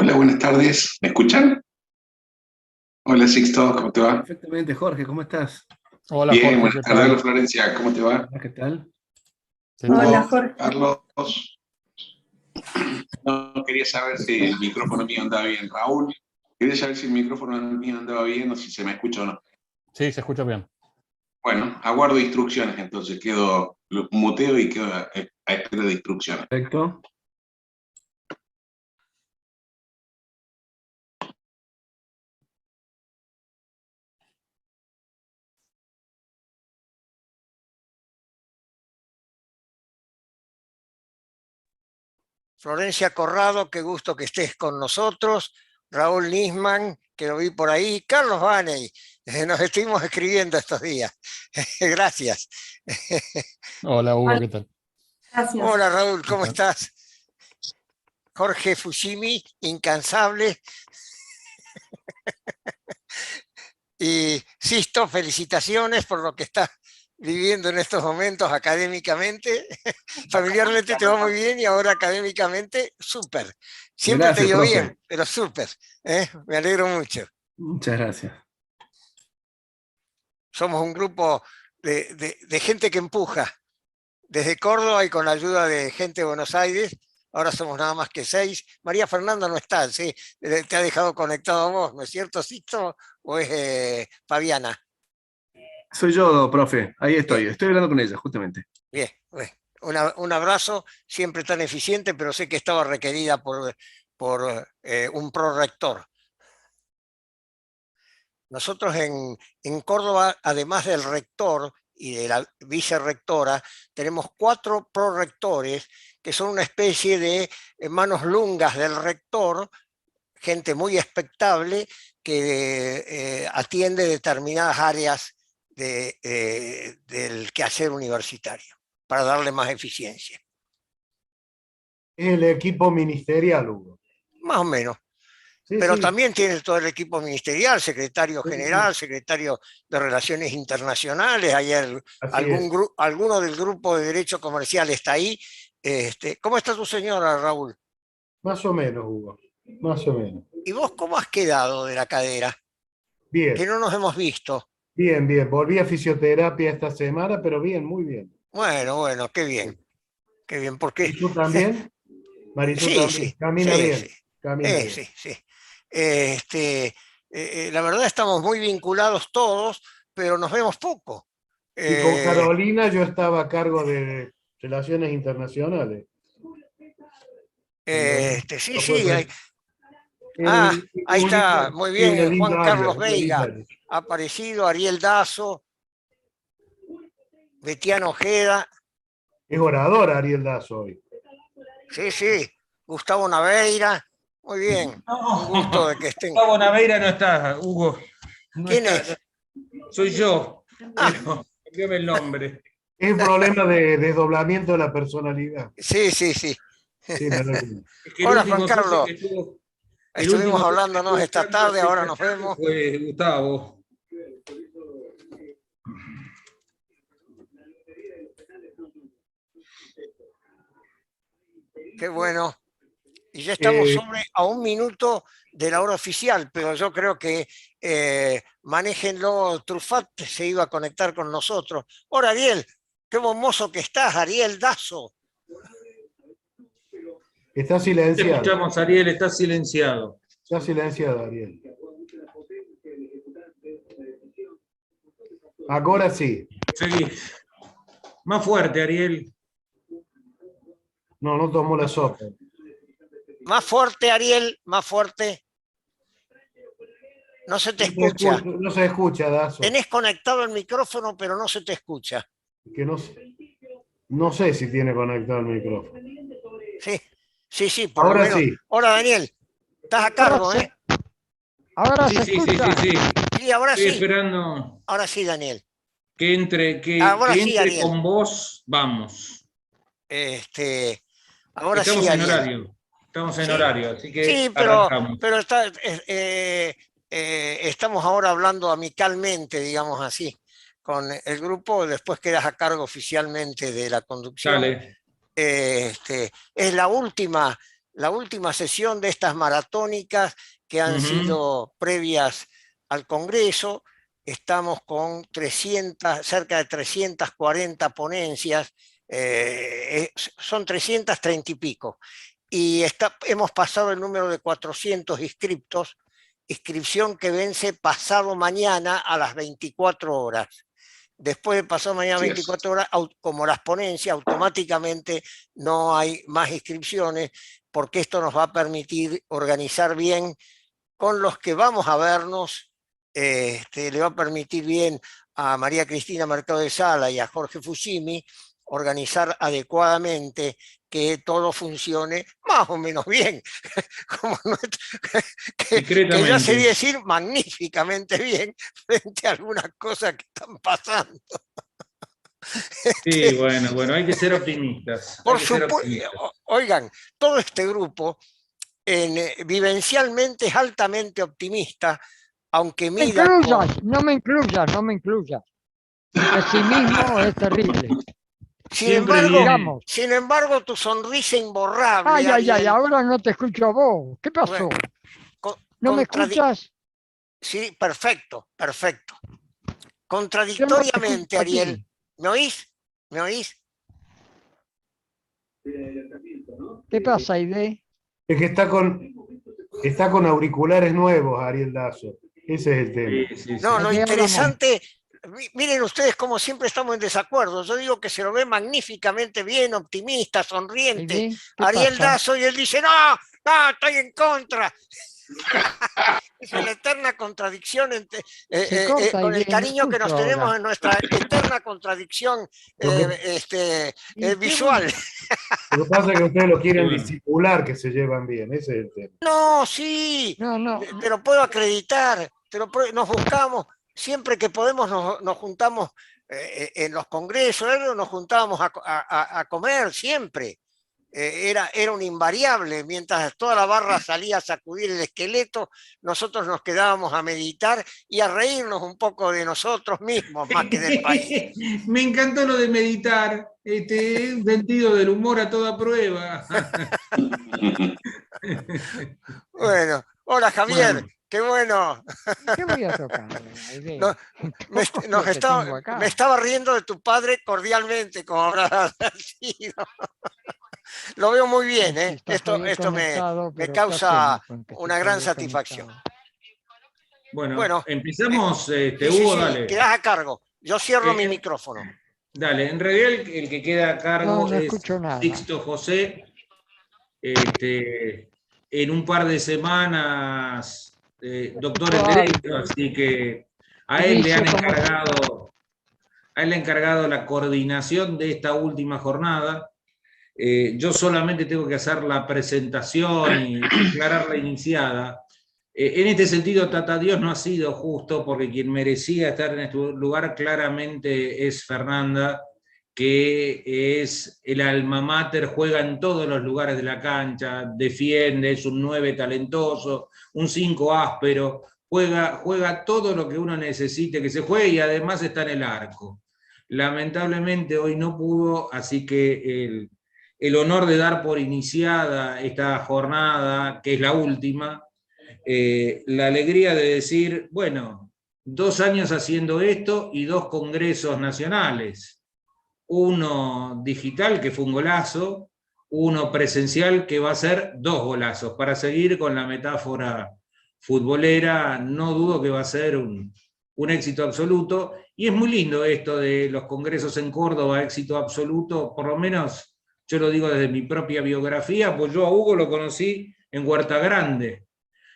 Hola, buenas tardes. ¿Me escuchan? Hola, Sixto, ¿cómo te va? Perfectamente, Jorge, ¿cómo estás? Hola Bien, Jorge, buenas ¿qué tardes. Hola, tal? Florencia, ¿cómo te va? Hola, ¿qué tal? ¿Qué Hola tal? Hugo, Jorge. Carlos, no quería saber si el micrófono mío andaba bien. Raúl, quería saber si el micrófono mío andaba bien o si se me escucha o no. Sí, se escucha bien. Bueno, aguardo instrucciones, entonces muteo y quedo a espera de instrucciones. Perfecto. Florencia Corrado, qué gusto que estés con nosotros. Raúl Nisman, que lo vi por ahí. Carlos Vaney, nos estuvimos escribiendo estos días. Gracias. Hola Hugo, Hola, ¿qué tal? gracias. Hola Raúl, ¿Qué ¿cómo tal? estás? Jorge Fushimi, incansable. Y Sisto, felicitaciones por lo que estás viviendo en estos momentos académicamente. Familiarmente te va muy bien y ahora académicamente súper. Siempre te Gracias, dio profe. bien, pero súper. Me alegro mucho. Muchas gracias. Somos un grupo de gente que empuja desde Córdoba y con la ayuda de gente de Buenos Aires. Ahora somos nada más que 6. María Fernanda no está, ¿sí? Te ha dejado conectado a vos, ¿no es cierto, Sixto? ¿O es Fabiana? Soy yo, profe. Ahí Bien, estoy. Estoy hablando con ella, justamente. bien. Bueno, un abrazo, siempre tan eficiente, pero sé que estaba requerida por un prorector. Nosotros en Córdoba, además del rector y de la vicerrectora, tenemos 4 prorectores que son una especie de manos lungas del rector, gente muy expectable que atiende determinadas áreas del quehacer universitario para darle más eficiencia. El equipo ministerial, Hugo. Más o menos. Sí, Pero sí. también tiene todo el equipo ministerial, secretario Sí, sí. general, secretario de Relaciones Internacionales, ayer Así es. alguno del grupo de Derecho Comercial está ahí. ¿Cómo está tu señora, Raúl? Más o menos, Hugo. Más o menos. ¿Y vos cómo has quedado de la cadera? Que Bien, no nos hemos visto. bien, bien. Volví a fisioterapia esta semana, pero bien, muy bien. Bueno, Sí. qué bien, porque ¿Marisú también? Marisú sí, también. sí, Camina sí, sí, bien. Camina bien. sí, sí. Este, la verdad estamos muy vinculados todos, pero nos vemos poco. Y con Eh, Carolina yo estaba a cargo de Relaciones Internacionales. Cuando sí, no fue sí, ahí un está, muy bien, lindo Juan año, Carlos una linda Veiga, año. ha aparecido Ariel Dazo, Betiano Ojeda, Es orador Ariel Dazo hoy. sí, sí, Gustavo Naveira, muy bien, un gusto No, de que estén. Gustavo Naveira no está, Hugo. No ¿Quién está, no. es? Soy yo, Ah, pero cambiame el nombre. Es un problema de desdoblamiento de la personalidad. sí, sí, sí. Sí, me doy cuenta. Es que Hola, Juan Carlos, el estuvimos último socio que hablándonos estuvo esta estando tarde, hasta ahora esta nos tarde vemos. fue Gustavo. Qué bueno. Y ya estamos Eh, sobre a un minuto de la hora oficial, pero yo creo que manéjenlo. Trufat se iba a conectar con nosotros. Hola, Ariel, qué bomboso que estás, Ariel Dazo. Está Te silenciado. escuchamos, Ariel, está silenciado. Está silenciado, Ariel. Ahora sí. Seguí. Más fuerte, Ariel. No, no tomó la Más sopa. fuerte. Más fuerte, Ariel, más fuerte. No se te escucha. No se escucha, Dazo. Tenés conectado el micrófono, pero no se te escucha. Que no, no sé si tiene conectado el micrófono. Sí, sí, sí, por lo Ahora menos. sí. Hola, Daniel, estás a Ahora cargo, ¿eh? se, ahora Sí, se sí, sí, sí, escucha. sí. Sí, ahora Estoy sí. esperando Ahora sí, Daniel. que entre, que, Ahora que sí, entre Ariel. con vos. Vamos. Este, ahora sí, Estamos en Ariel. horario. Estamos en Sí, horario, así que sí, arrancamos. pero estamos ahora hablando amicalmente, digamos así, con el grupo. Después quedas a cargo oficialmente de la conducción. Dale. Es la última la última sesión de estas maratónicas que han sido previas al Congreso. Estamos con cerca de 340 ponencias, son 330 y pico. Y hemos pasado el número de 400 inscriptos, inscripción que vence pasado mañana a las 24 horas. Después de pasado mañana 24 horas, como las ponencias, automáticamente no hay más inscripciones, porque esto nos va a permitir organizar bien con los que vamos a vernos. Le va a permitir bien a María Cristina Mercado de Sala y a Jorge Fushimi organizar adecuadamente que todo funcione más o menos bien, que ya sería decir magníficamente bien frente a algunas cosas que están pasando. Sí, bueno, hay que ser optimistas. Por supuesto, oigan, todo este grupo vivencialmente es altamente optimista, aunque mida... No me incluyas. El pesimismo es terrible. Sin embargo, tu sonrisa imborrable... Ay, ahora no te escucho a vos. ¿Qué pasó? ¿No me escuchas? Sí, perfecto. Contradictoriamente, Ariel. ¿Me oís? ¿Qué pasa, Aide? Es que está con auriculares nuevos, Ariel Dazo. Ese es el tema. Sí. No, lo interesante, miren ustedes como siempre estamos en desacuerdo. Yo digo que se lo ve magníficamente bien, optimista, sonriente. Ariel Dazo, y él dice, no, estoy en contra. Es la eterna contradicción con el cariño que nos tenemos en nuestra eterna contradicción visual. Lo que pasa es que ustedes lo quieren disimular, que se llevan bien, ese es el tema. No, sí, no. Te lo puedo acreditar, nos buscamos, siempre que podemos nos juntamos en los congresos, nos juntábamos a comer, siempre. Era un invariable, mientras toda la barra salía a sacudir el esqueleto, nosotros nos quedábamos a meditar y a reírnos un poco de nosotros mismos, más que del país. Me encantó lo de meditar, un sentido del humor a toda prueba. Bueno, hola Javier, qué bueno. ¿Qué voy a tocar? Me estaba riendo de tu padre cordialmente, como habrás sido. Lo veo muy bien, ¿eh? Esto me causa una gran satisfacción. Bueno, empezamos, Hugo, dale. Quedás a cargo. Yo cierro mi micrófono. Dale, en realidad el que queda a cargo es Sixto José. En un par de semanas, doctor en Derecho, así que a él le han encargado la coordinación de esta última jornada. Yo solamente tengo que hacer la presentación y aclarar la iniciada. En este sentido, Tata Dios no ha sido justo, porque quien merecía estar en este lugar claramente es Fernanda, que es el alma mater, juega en todos los lugares de la cancha, defiende, es un 9 talentoso, un 5 áspero, juega todo lo que uno necesite que se juegue y además está en el arco. Lamentablemente hoy no pudo, así que el honor de dar por iniciada esta jornada, que es la última, la alegría de decir, bueno, 2 años haciendo esto y 2 congresos nacionales, uno digital que fue un golazo, uno presencial que va a ser 2 golazos, para seguir con la metáfora futbolera, no dudo que va a ser un éxito absoluto, y es muy lindo esto de los congresos en Córdoba, éxito absoluto, por lo menos yo lo digo desde mi propia biografía, pues yo a Hugo lo conocí en Huerta Grande,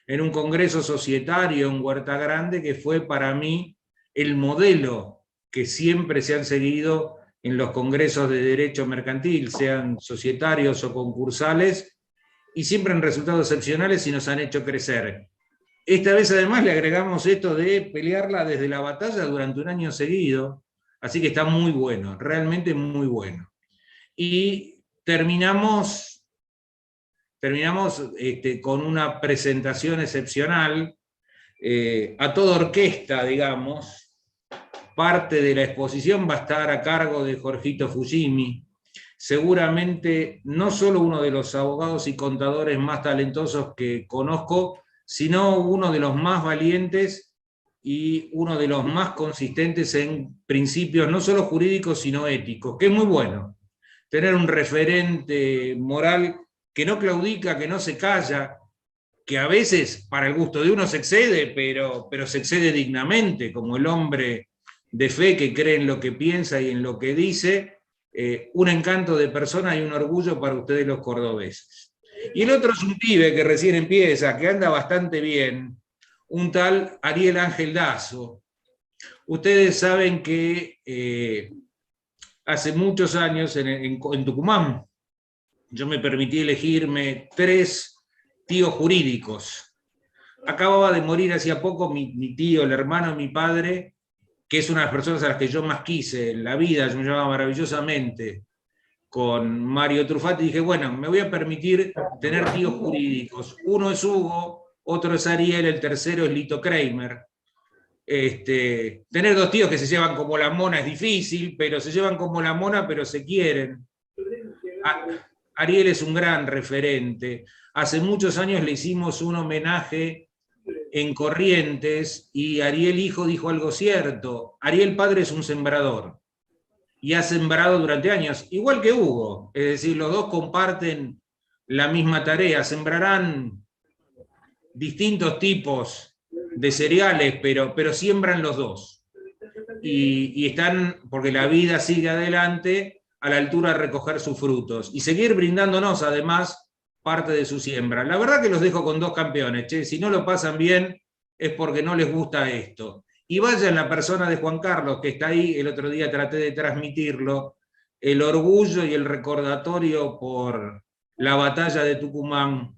en un congreso societario en Huerta Grande, que fue para mí el modelo que siempre se han seguido en los congresos de derecho mercantil, sean societarios o concursales, y siempre en resultados excepcionales y nos han hecho crecer. Esta vez además le agregamos esto de pelearla desde la batalla durante un año seguido, así que está muy bueno, realmente muy bueno. Y terminamos con una presentación excepcional, a toda orquesta, digamos. Parte de la exposición va a estar a cargo de Jorgito Fushimi. seguramente no solo uno de los abogados y contadores más talentosos que conozco, sino uno de los más valientes y uno de los más consistentes en principios no solo jurídicos, sino éticos, que es muy bueno. Tener un referente moral que no claudica, que no se calla, que a veces para el gusto de uno se excede, pero se excede dignamente, como el hombre de fe que cree en lo que piensa y en lo que dice, un encanto de persona y un orgullo para ustedes los cordobeses. Y el otro es un pibe que recién empieza, que anda bastante bien, un tal Ariel Ángel Dazo. Ustedes saben que hace muchos años en Tucumán yo me permití elegirme 3 tíos jurídicos. Acababa de morir hacía poco mi tío, el hermano de mi padre, que es una de las personas a las que yo más quise en la vida, yo me llevaba maravillosamente con Mario Trufati, y dije, bueno, me voy a permitir tener tíos jurídicos. Uno es Hugo, otro es Ariel, el tercero es Lito Kramer. Tener 2 tíos que se llevan como la mona es difícil, pero se llevan como la mona, pero se quieren. Ariel es un gran referente. Hace muchos años le hicimos un homenaje en Corrientes y Ariel hijo dijo algo cierto. Ariel padre es un sembrador y ha sembrado durante años, igual que Hugo. Es decir, los dos comparten la misma tarea. Sembrarán distintos tipos de cereales, pero siembran los dos. Y están, porque la vida sigue adelante, a la altura de recoger sus frutos y seguir brindándonos además parte de su siembra. La verdad que los dejo con 2 campeones, che. Si no lo pasan bien es porque no les gusta esto. Y vaya en la persona de Juan Carlos, que está ahí, el otro día traté de transmitirlo, el orgullo y el recordatorio por la batalla de Tucumán,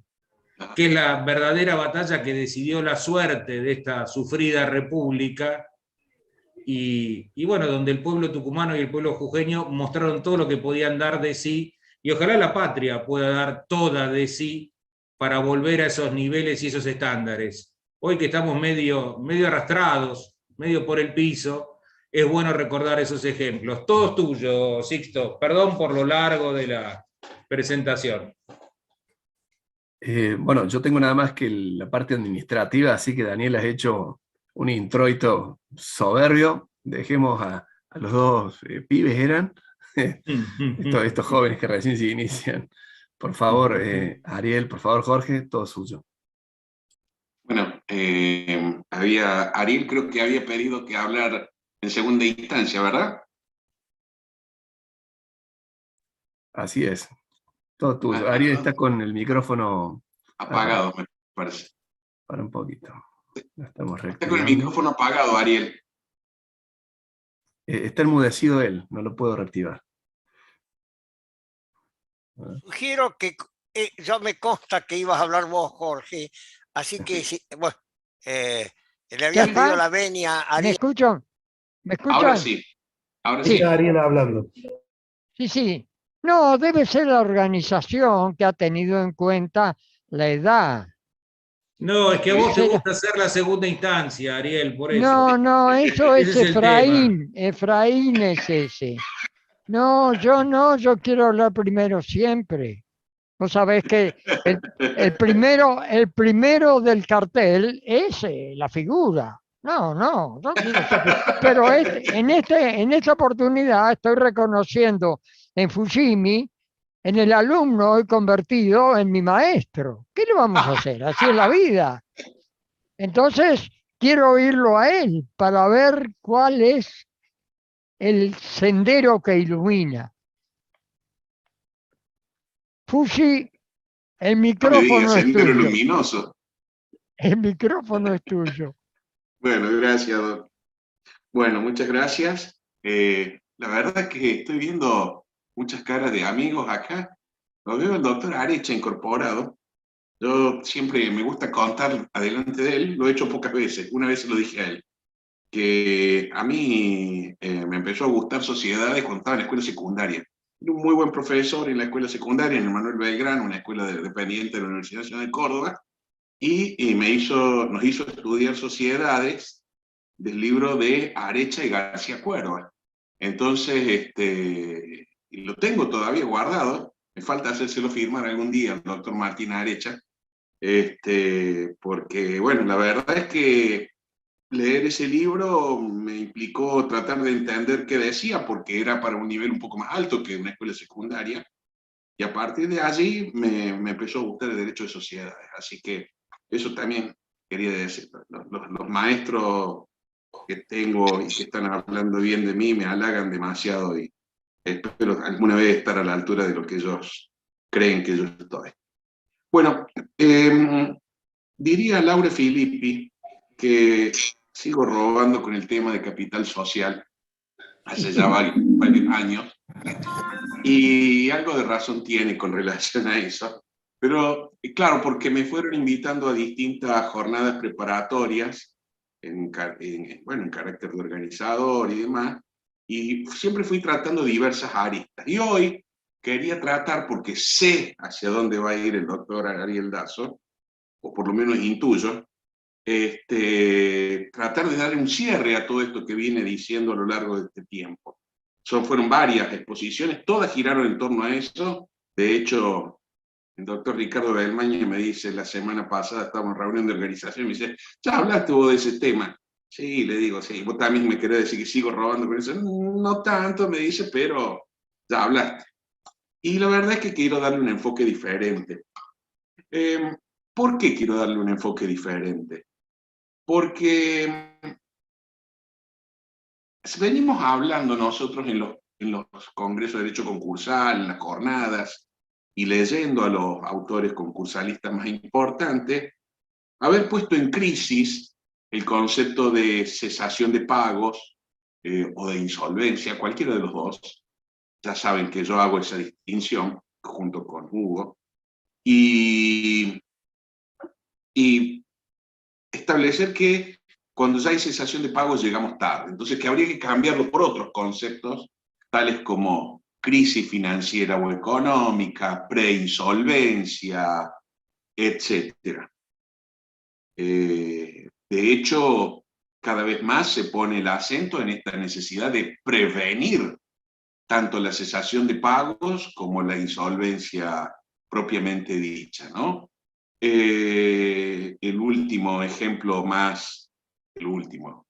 que es la verdadera batalla que decidió la suerte de esta sufrida república, y bueno, donde el pueblo tucumano y el pueblo jujeño mostraron todo lo que podían dar de sí, y ojalá la patria pueda dar toda de sí para volver a esos niveles y esos estándares. Hoy que estamos medio arrastrados, medio por el piso, es bueno recordar esos ejemplos. Todos tuyos, Sixto. Perdón por lo largo de la presentación. Bueno, yo tengo nada más que la parte administrativa, así que Daniel has hecho un introito soberbio. Dejemos a los 2 pibes, eran estos jóvenes que recién se inician. Por favor, Ariel, por favor, Jorge, todo suyo. Bueno, Ariel creo que había pedido que hablar en segunda instancia, ¿verdad? Así es. Todo tuyo. Ariel está con el micrófono apagado, me parece. Para un poquito. Lo estamos Está con el micrófono apagado, Ariel. Está enmudecido él, no lo puedo reactivar. Sugiero que ya me consta que ibas a hablar vos, Jorge, así que bueno, le había pedido la venia a Ariel. ¿Me escuchan? ¿Me escuchan? Ahora sí. Ahora sí. Ariel hablando. Sí. No, debe ser la organización que ha tenido en cuenta la edad. No, es que a vos te gusta hacer la segunda instancia, Ariel, por eso. No, eso es Ese el Efraín. Efraín es ese. No, yo quiero hablar primero siempre. Vos sabés que el primero del cartel es la figura. No, pero en esta oportunidad estoy reconociendo en Fujimi, en el alumno hoy convertido en mi maestro. ¿Qué le vamos a hacer? Así es la vida. Entonces, quiero oírlo a él para ver cuál es el sendero que ilumina. Fuji, el micrófono es sendero tuyo. luminoso. El micrófono es tuyo. Bueno, gracias, Doc. Bueno, muchas gracias. La verdad es que estoy viendo muchas caras de amigos acá. Lo veo el doctor Arecha incorporado. Yo siempre me gusta contar adelante de él, lo he hecho pocas veces, una vez se lo dije a él, que a mí me empezó a gustar sociedades cuando estaba en la escuela secundaria. Era un muy buen profesor en la escuela secundaria, en el Manuel Belgrano, una escuela dependiente de la Universidad Nacional de Córdoba, y nos hizo estudiar sociedades del libro de Arecha y García Cuerva. Entonces, y lo tengo todavía guardado, me falta hacérselo firmar algún día al doctor Martín Arecha, porque, bueno, la verdad es que leer ese libro me implicó tratar de entender qué decía, porque era para un nivel un poco más alto que una escuela secundaria, y a partir de allí me empezó a gustar el derecho de sociedades. Así que eso también quería decir. Los maestros que tengo y que están hablando bien de mí me halagan demasiado y espero alguna vez estar a la altura de lo que ellos creen que yo estoy. Bueno, diría a Laura Filippi que sigo robando con el tema de capital social hace ya varios años, y algo de razón tiene con relación a eso, pero claro, porque me fueron invitando a distintas jornadas preparatorias bueno, en carácter de organizador y demás, y siempre fui tratando diversas aristas. Y hoy quería tratar, porque sé hacia dónde va a ir el doctor Ariel Dazo, o por lo menos intuyo, tratar de darle un cierre a todo esto que viene diciendo a lo largo de este tiempo. Fueron varias exposiciones, todas giraron en torno a eso. De hecho, el doctor Ricardo Belmaña me dice, la semana pasada estábamos en reunión de organización, me dice, ¿ya hablaste vos de ese tema? Sí, le digo, sí, vos también me querés decir que sigo robando con eso. No tanto, me dice, pero ya hablaste. Y la verdad es que quiero darle un enfoque diferente. ¿Por qué quiero darle un enfoque diferente? Porque venimos hablando nosotros en los congresos de derecho concursal, en las jornadas, y leyendo a los autores concursalistas más importantes, haber puesto en crisis el concepto de cesación de pagos o de insolvencia, cualquiera de los dos. Ya saben que yo hago esa distinción junto con Hugo, y establecer que cuando ya hay cesación de pagos llegamos tarde. Entonces, que habría que cambiarlo por otros conceptos, tales como crisis financiera o económica, preinsolvencia, etc. De hecho, cada vez más se pone el acento en esta necesidad de prevenir tanto la cesación de pagos como la insolvencia propiamente dicha, ¿no? El último ejemplo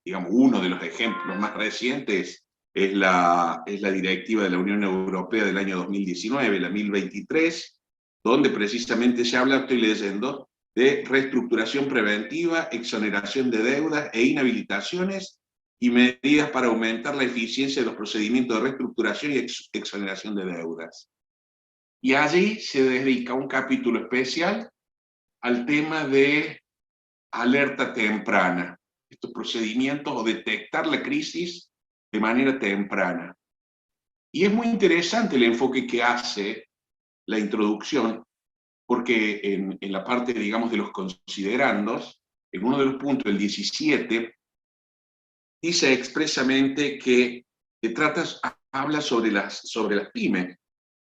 digamos, uno de los ejemplos más recientes es la directiva de la Unión Europea del año 2019, la 1023, donde precisamente se habla, estoy leyendo, de reestructuración preventiva, exoneración de deudas e inhabilitaciones y medidas para aumentar la eficiencia de los procedimientos de reestructuración y exoneración de deudas. Y allí se dedica un capítulo especial al tema de alerta temprana, estos procedimientos o detectar la crisis de manera temprana. Y es muy interesante el enfoque que hace la introducción, porque en la parte, digamos, de los considerandos, en uno de los puntos, el 17, dice expresamente que habla sobre las pymes,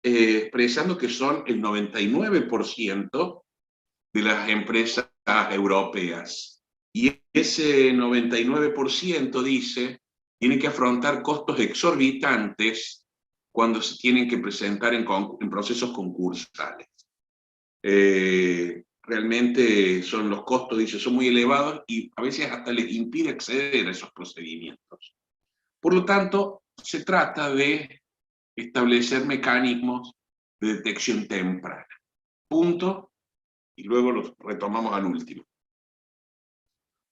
expresando que son el 99% de las empresas europeas. Y ese 99% dice, tiene que afrontar costos exorbitantes cuando se tienen que presentar en procesos concursales. Realmente los costos, dice, son muy elevados y a veces hasta les impide acceder a esos procedimientos. Por lo tanto, se trata de establecer mecanismos de detección temprana. Punto. Y luego los retomamos al último.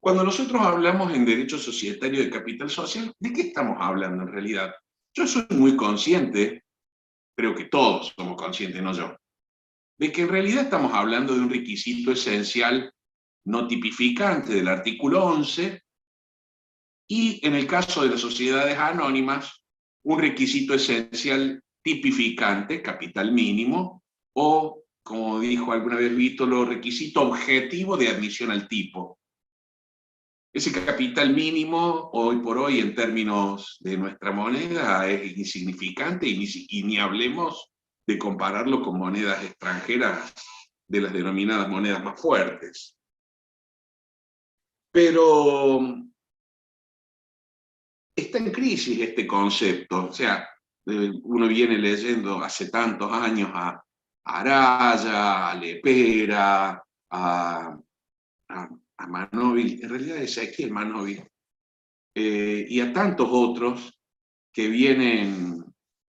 Cuando nosotros hablamos en derecho societario de capital social, ¿de qué estamos hablando en realidad? Yo soy muy consciente, creo que todos somos conscientes, no yo, de que en realidad estamos hablando de un requisito esencial no tipificante del artículo 11, y en el caso de las sociedades anónimas, un requisito esencial tipificante, capital mínimo, o, como dijo alguna vez Vítolo, requisito objetivo de admisión al tipo. Ese capital mínimo, hoy por hoy, en términos de nuestra moneda, es insignificante, y ni hablemos de compararlo con monedas extranjeras de las denominadas monedas más fuertes. Pero está en crisis este concepto. O sea, uno viene leyendo hace tantos años a Araya, a Lepera, a Manóvil, en realidad es Ezequiel Manóvil, y a tantos otros que vienen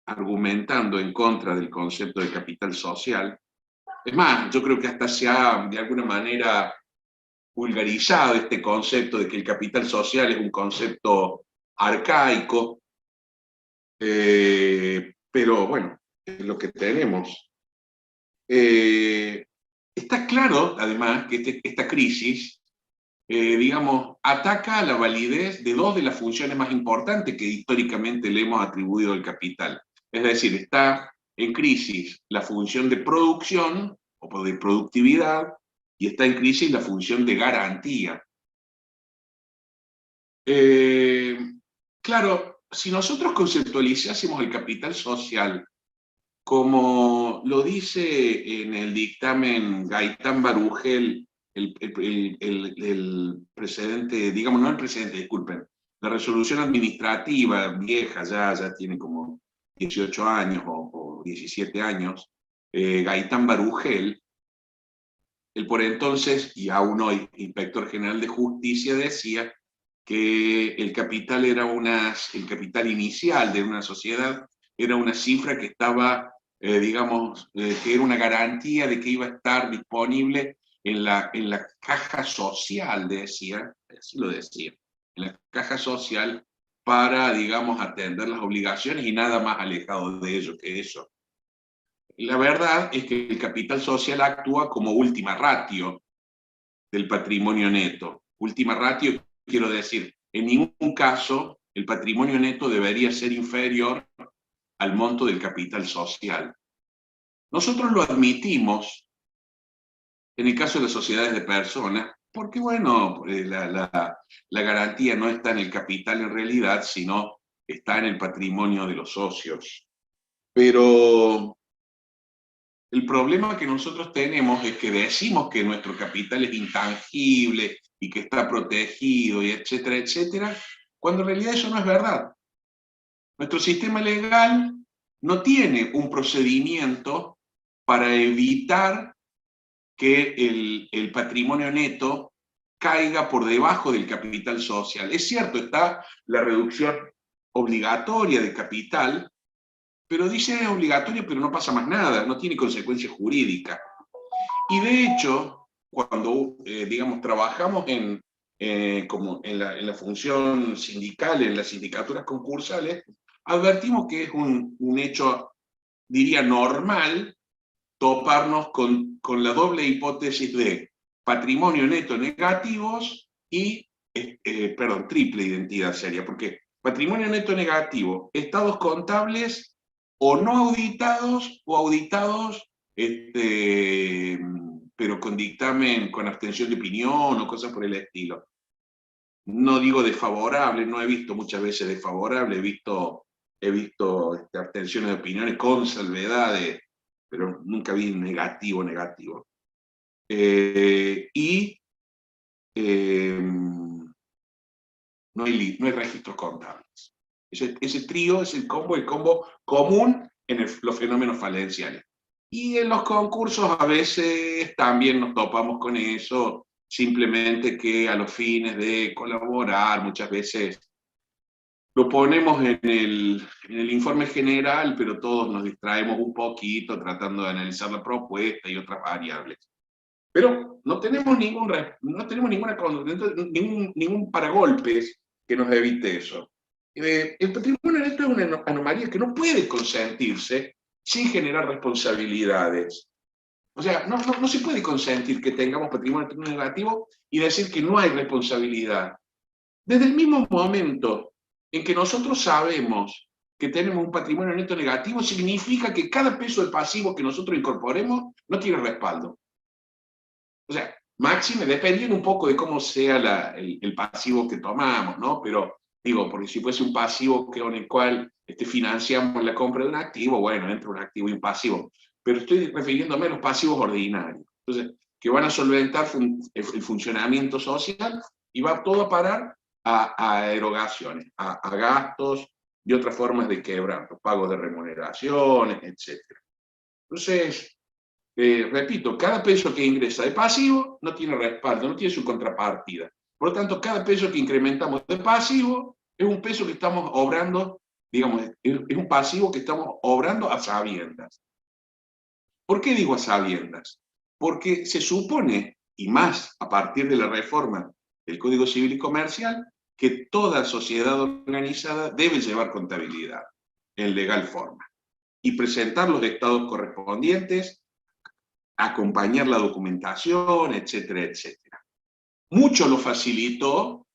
argumentando en contra del concepto de capital social. Es más, yo creo que hasta se ha de alguna manera vulgarizado este concepto de que el capital social es un concepto arcaico, pero bueno, es lo que tenemos. Está claro, además, que esta crisis, digamos, ataca a la validez de dos de las funciones más importantes que históricamente le hemos atribuido al capital. Es decir, está en crisis la función de producción o de productividad, y está en crisis la función de garantía. Claro, si nosotros conceptualizásemos el capital social como lo dice en el dictamen Gaitán Barugel, el precedente, digamos, no el precedente, disculpen, la resolución administrativa vieja, ya tiene como 18 años o 17 años, Gaitán Barugel, el por entonces, y aún hoy, inspector general de justicia, decía que el capital era el capital inicial de una sociedad era una cifra que estaba, digamos, que era una garantía de que iba a estar disponible en la caja social, decía, así lo decía, en la caja social para, digamos, atender las obligaciones y nada más alejado de ello que eso. La verdad es que el capital social actúa como última ratio del patrimonio neto. Última ratio, quiero decir, en ningún caso el patrimonio neto debería ser inferior al monto del capital social. Nosotros lo admitimos en el caso de las sociedades de personas, porque bueno, la garantía no está en el capital en realidad, sino está en el patrimonio de los socios. Pero el problema que nosotros tenemos es que decimos que nuestro capital es intangible y que está protegido, y etcétera, etcétera, cuando en realidad eso no es verdad. Nuestro sistema legal no tiene un procedimiento para evitar que el patrimonio neto caiga por debajo del capital social. Es cierto, está la reducción obligatoria de capital, pero dice es obligatorio, pero no pasa más nada, no tiene consecuencia jurídica. Y de hecho, cuando digamos, trabajamos como en la función sindical, en las sindicaturas concursales, advertimos que es un hecho, diría, normal, toparnos con la doble hipótesis de patrimonio neto negativos y, perdón, triple identidad seria, porque patrimonio neto negativo, estados contables o no auditados o auditados, pero con dictamen, con abstención de opinión o cosas por el estilo. No digo desfavorable, no he visto muchas veces desfavorable, he visto abstenciones de opiniones con salvedades, pero nunca vi negativo. No hay registros contables. Ese trío es el combo común en los fenómenos falenciales. Y en los concursos a veces también nos topamos con eso, simplemente que a los fines de colaborar, muchas veces lo ponemos en el informe general, pero todos nos distraemos un poquito tratando de analizar la propuesta y otras variables. Pero no tenemos ningún paragolpes que nos evite eso. El patrimonio neto es una anomalía que no puede consentirse sin generar responsabilidades. O sea, no se puede consentir que tengamos patrimonio neto negativo y decir que no hay responsabilidad. Desde el mismo momento en que nosotros sabemos que tenemos un patrimonio neto negativo, significa que cada peso de pasivo que nosotros incorporemos no tiene respaldo. O sea, máxime, dependiendo un poco de cómo sea el pasivo que tomamos, ¿no? Pero, digo, porque si fuese un pasivo con el cual financiamos la compra de un activo, bueno, entra un activo y un pasivo. Pero estoy refiriéndome a los pasivos ordinarios. Entonces, que van a solventar el funcionamiento social y va todo a parar a erogaciones, a gastos y otras formas de quebranto, pagos de remuneraciones, etc. Entonces, repito, cada peso que ingresa de pasivo no tiene respaldo, no tiene su contrapartida. Por lo tanto, cada peso que incrementamos de pasivo es un peso que estamos obrando, digamos, es un pasivo que estamos obrando a sabiendas. ¿Por qué digo a sabiendas? Porque se supone, y más a partir de la reforma del Código Civil y Comercial, que toda sociedad organizada debe llevar contabilidad en legal forma y presentar los estados correspondientes, acompañar la documentación, etcétera, etcétera. Mucho lo facilitó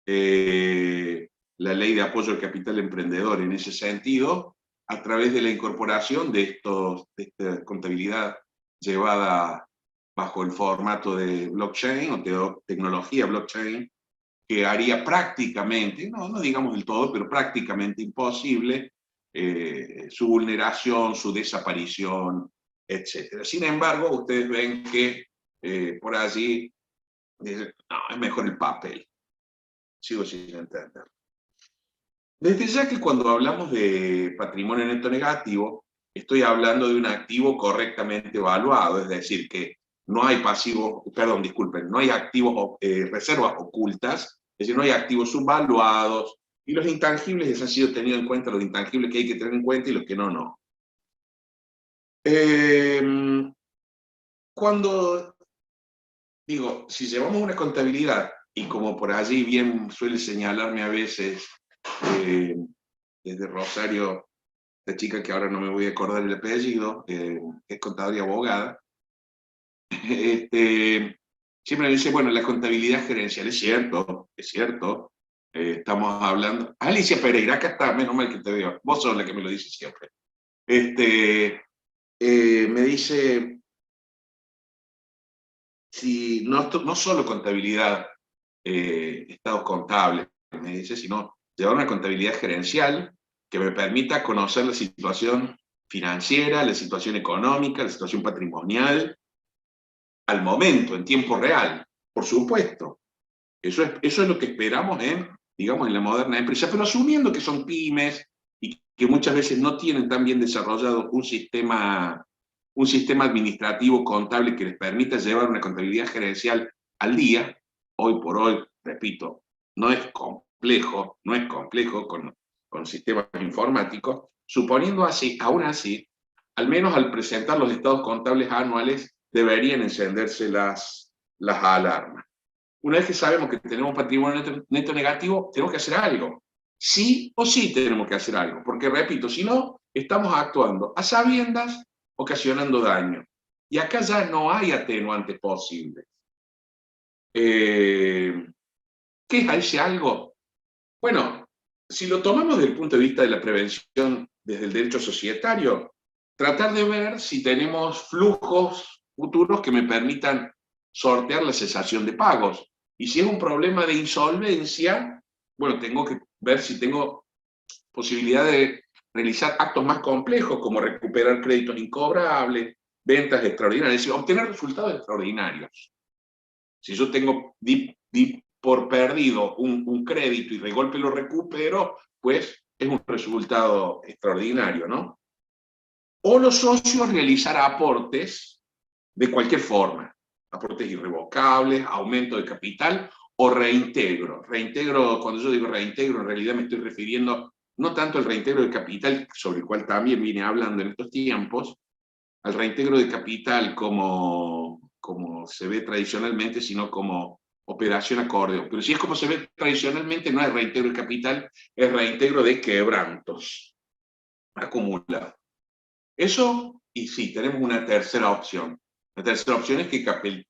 la Ley de Apoyo al Capital Emprendedor en ese sentido, a través de la incorporación de esta contabilidad llevada bajo el formato de blockchain o tecnología blockchain, que haría prácticamente, no digamos del todo, pero prácticamente imposible su vulneración, su desaparición, etc. Sin embargo, ustedes ven que por allí dicen, no, es mejor el papel. Sigo sin entender. Desde ya que cuando hablamos de patrimonio neto negativo, estoy hablando de un activo correctamente evaluado, es decir, que no hay pasivos, perdón, disculpen, no hay activos, reservas ocultas, es decir, no hay activos subvaluados, y los intangibles han sido tenidos en cuenta, los intangibles que hay que tener en cuenta y los que no. Cuando digo, si llevamos una contabilidad, y como por allí bien suele señalarme a veces, desde Rosario, la chica que ahora no me voy a acordar el apellido, que es contadora y abogada, siempre me dice, bueno, la contabilidad gerencial, es cierto, estamos hablando, Alicia Pereira, acá está, menos mal que te veo, vos sos la que me lo dice siempre, me dice, si no solo contabilidad, estados contables, me dice, sino llevar una contabilidad gerencial que me permita conocer la situación financiera, la situación económica, la situación patrimonial, al momento, en tiempo real, por supuesto. Eso es lo que esperamos digamos, en la moderna empresa, pero asumiendo que son pymes y que muchas veces no tienen tan bien desarrollado un sistema administrativo contable que les permita llevar una contabilidad gerencial al día. Hoy por hoy, repito, no es complejo con sistemas informáticos, suponiendo así, aún así, al menos al presentar los estados contables anuales, deberían encenderse las alarmas. Una vez que sabemos que tenemos patrimonio neto negativo, tenemos que hacer algo. Sí o sí tenemos que hacer algo, porque repito, si no, estamos actuando a sabiendas, ocasionando daño. Y acá ya no hay atenuantes posibles. ¿Qué es ese algo? Bueno, si lo tomamos desde el punto de vista de la prevención desde el derecho societario, tratar de ver si tenemos flujos futuros que me permitan sortear la cesación de pagos. Y si es un problema de insolvencia, bueno, tengo que ver si tengo posibilidad de realizar actos más complejos, como recuperar créditos incobrables, ventas extraordinarias, es decir, obtener resultados extraordinarios. Si yo di por perdido un crédito y de golpe lo recupero, pues es un resultado extraordinario, ¿no? O los socios realizar aportes de cualquier forma, aportes irrevocables, aumento de capital o reintegro. Reintegro, cuando yo digo reintegro, en realidad me estoy refiriendo no tanto al reintegro de capital, sobre el cual también vine hablando en estos tiempos, al reintegro de capital como se ve tradicionalmente, sino como operación acordeón. Pero si es como se ve tradicionalmente, no es reintegro de capital, es reintegro de quebrantos acumulados. Eso, y sí, tenemos una tercera opción. La tercera opción es que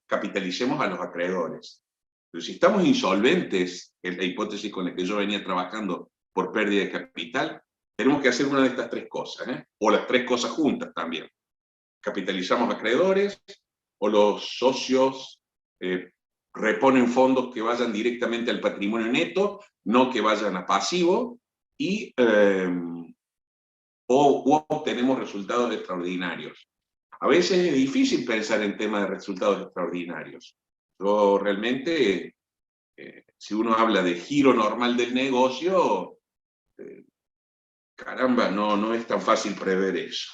capitalicemos a los acreedores. Pero si estamos insolventes, que es la hipótesis con la que yo venía trabajando por pérdida de capital, tenemos que hacer una de estas tres cosas, o las tres cosas juntas también. Capitalizamos acreedores, o los socios reponen fondos que vayan directamente al patrimonio neto, no que vayan a pasivo, y o obtenemos resultados extraordinarios. A veces es difícil pensar en temas de resultados extraordinarios. Yo realmente, si uno habla de giro normal del negocio, caramba, no es tan fácil prever eso.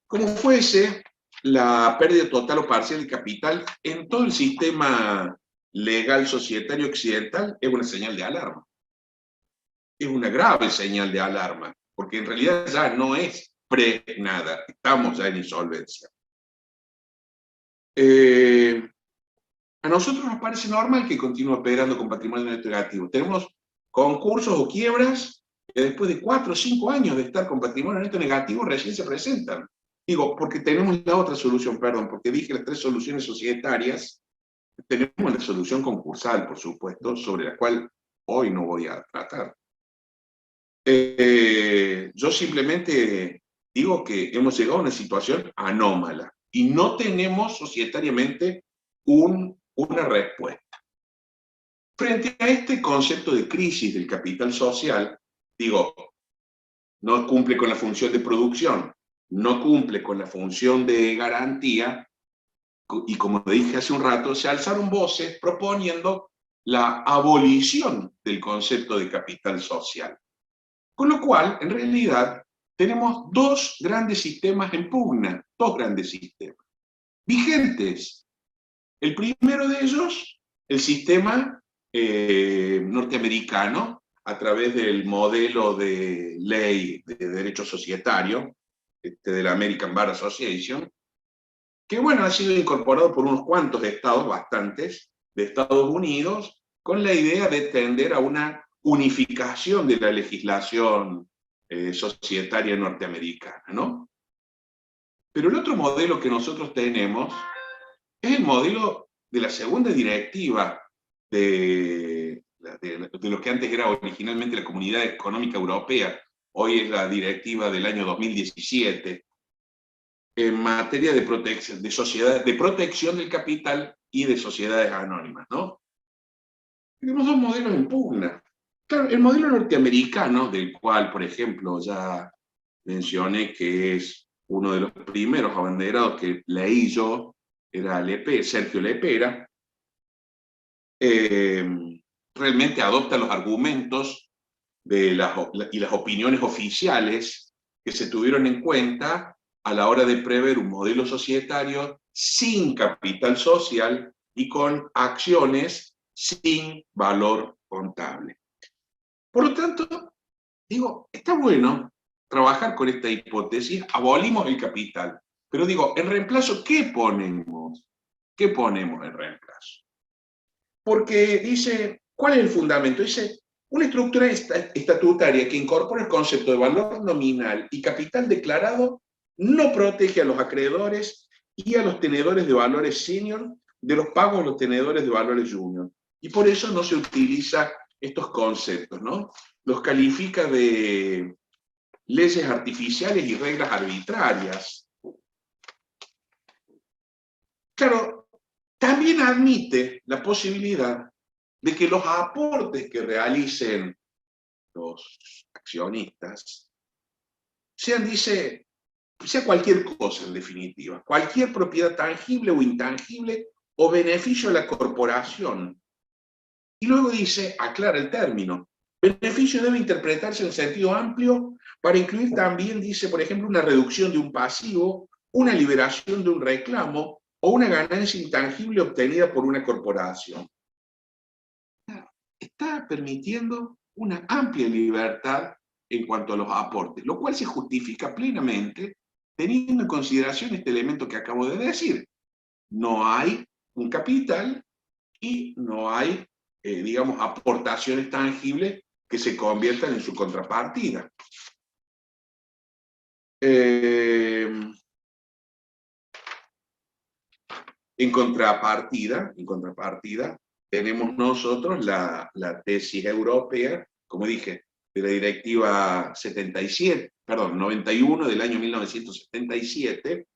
Como fuese, la pérdida total o parcial de capital en todo el sistema legal societario occidental es una señal de alarma. Es una grave señal de alarma, porque en realidad ya no es pre-nada, estamos ya en insolvencia. A nosotros nos parece normal que continúe operando con patrimonio neto negativo. Tenemos concursos o quiebras que después de 4 o 5 años de estar con patrimonio neto negativo recién se presentan. Digo, porque tenemos la otra solución, perdón, porque dije las 3 soluciones societarias, tenemos la solución concursal, por supuesto, sobre la cual hoy no voy a tratar. Yo simplemente digo que hemos llegado a una situación anómala y no tenemos societariamente una respuesta. Frente a este concepto de crisis del capital social, digo, no cumple con la función de producción, no cumple con la función de garantía, y como dije hace un rato, se alzaron voces proponiendo la abolición del concepto de capital social. Con lo cual, en realidad, tenemos 2 grandes sistemas en pugna, 2 grandes sistemas vigentes. El primero de ellos, el sistema norteamericano, a través del modelo de ley de derecho societario, de la American Bar Association, que bueno, ha sido incorporado por unos cuantos estados, bastantes, de Estados Unidos, con la idea de tender a una unificación de la legislación societaria norteamericana, ¿no? Pero el otro modelo que nosotros tenemos es el modelo de la segunda directiva de lo que antes era originalmente la Comunidad Económica Europea, hoy es la directiva del año 2017, en materia de protección, de protección del capital y de sociedades anónimas, ¿no? Tenemos 2 modelos en pugna. Claro, el modelo norteamericano, del cual, por ejemplo, ya mencioné que es uno de los primeros abanderados que leí yo, era Sergio Lepera, realmente adopta los argumentos y las opiniones oficiales que se tuvieron en cuenta a la hora de prever un modelo societario sin capital social y con acciones sin valor contable. Por lo tanto, digo, está bueno trabajar con esta hipótesis, abolimos el capital, pero digo, en reemplazo, ¿qué ponemos? ¿Qué ponemos en reemplazo? Porque dice, ¿cuál es el fundamento? Dice, una estructura estatutaria que incorpora el concepto de valor nominal y capital declarado no protege a los acreedores y a los tenedores de valores senior de los pagos a los tenedores de valores junior. Y por eso no se utiliza estos conceptos, ¿no? Los califica de leyes artificiales y reglas arbitrarias. Claro, también admite la posibilidad de que los aportes que realicen los accionistas sean, dice, sea cualquier cosa en definitiva, cualquier propiedad tangible o intangible o beneficio de la corporación. Y luego dice, aclara el término, beneficio debe interpretarse en sentido amplio para incluir también, dice, por ejemplo, una reducción de un pasivo, una liberación de un reclamo o una ganancia intangible obtenida por una corporación. Está permitiendo una amplia libertad en cuanto a los aportes, lo cual se justifica plenamente teniendo en consideración este elemento que acabo de decir. No hay un capital y no hay, digamos, aportaciones tangibles que se conviertan en su contrapartida. En contrapartida, tenemos nosotros la tesis europea, como dije, de la directiva 91 del año 1977,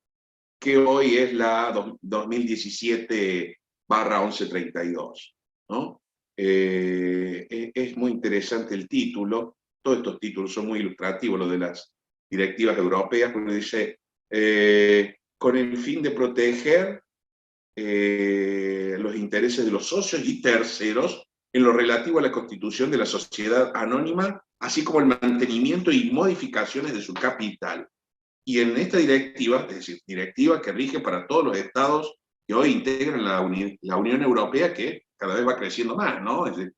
que hoy es la 2017/1132, ¿no? Es muy interesante el título, todos estos títulos son muy ilustrativos, los de las directivas europeas, porque dice, con el fin de proteger los intereses de los socios y terceros en lo relativo a la constitución de la sociedad anónima así como el mantenimiento y modificaciones de su capital. Y en esta directiva, es decir, directiva que rige para todos los estados que hoy integran la Unión Europea, que cada vez va creciendo más, ¿no? Es decir,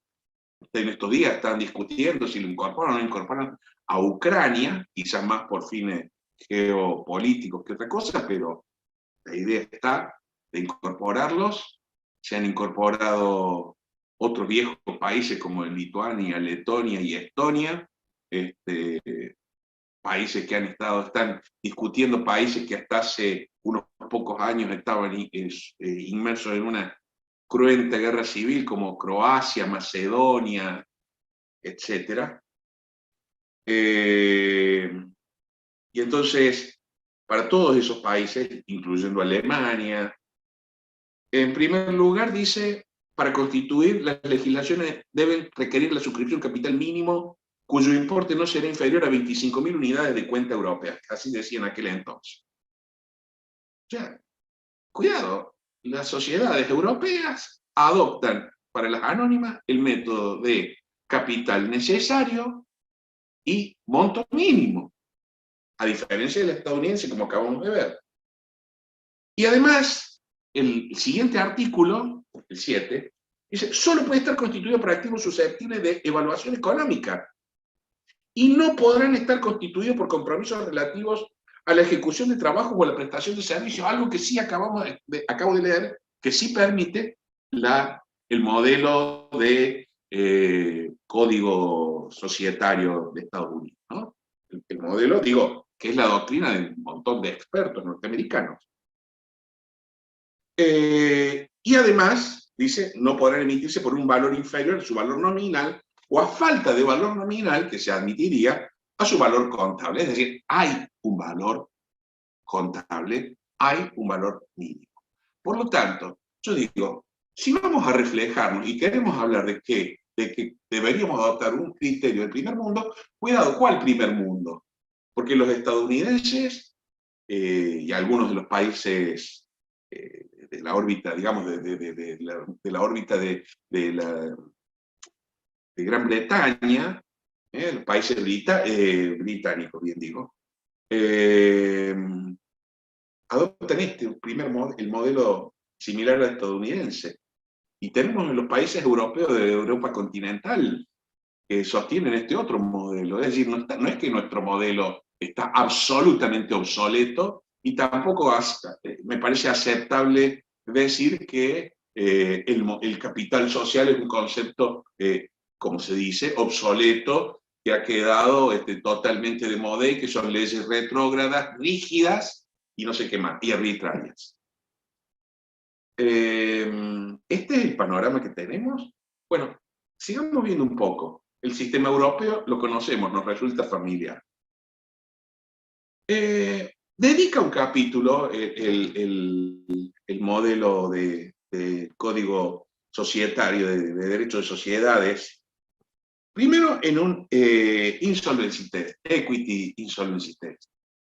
en estos días están discutiendo si lo incorporan o no incorporan a Ucrania, quizás más por fines geopolíticos que otra cosa, pero la idea está de incorporarlos. Se han incorporado otros viejos países como Lituania, Letonia y Estonia, países que están discutiendo, países que hasta hace unos pocos años estaban inmersos en una cruenta guerra civil, como Croacia, Macedonia, etc. Y entonces, para todos esos países, incluyendo Alemania, en primer lugar dice, para constituir las legislaciones deben requerir la suscripción capital mínimo cuyo importe no será inferior a 25.000 unidades de cuenta europea, así decía en aquel entonces. O sea, cuidado, las sociedades europeas adoptan para las anónimas el método de capital necesario y monto mínimo, a diferencia del estadounidense, como acabamos de ver. Y además, el siguiente artículo, el 7, dice, solo puede estar constituido por activos susceptibles de evaluación económica y no podrán estar constituidos por compromisos relativos a la ejecución de trabajo o a la prestación de servicios, algo que sí acabo de leer, que sí permite el modelo de código societario de Estados Unidos, ¿no? El modelo, digo, que es la doctrina de un montón de expertos norteamericanos. Y además, dice, no podrán emitirse por un valor inferior a su valor nominal o a falta de valor nominal que se admitiría a su valor contable. Es decir, hay un valor contable, hay un valor mínimo. Por lo tanto, yo digo, si vamos a reflejarnos y queremos hablar de que deberíamos adoptar un criterio del primer mundo, cuidado, ¿cuál primer mundo? Porque los estadounidenses y algunos de los países de la órbita, digamos, de la órbita de Gran Bretaña, los países británicos, bien digo, adoptan el modelo similar al estadounidense. Y tenemos en los países europeos de Europa continental que sostienen este otro modelo. Es decir, no es que nuestro modelo está absolutamente obsoleto y tampoco me parece aceptable decir que el capital social es un concepto, como se dice, obsoleto, que ha quedado totalmente de moda y que son leyes retrógradas, rígidas y no sé qué más, y arbitrarias. Este es el panorama que tenemos. Bueno, sigamos viendo un poco. El sistema europeo lo conocemos, nos resulta familiar. Dedica un capítulo el modelo de código societario de derecho de sociedades, primero en un insolvency test, equity insolvency test.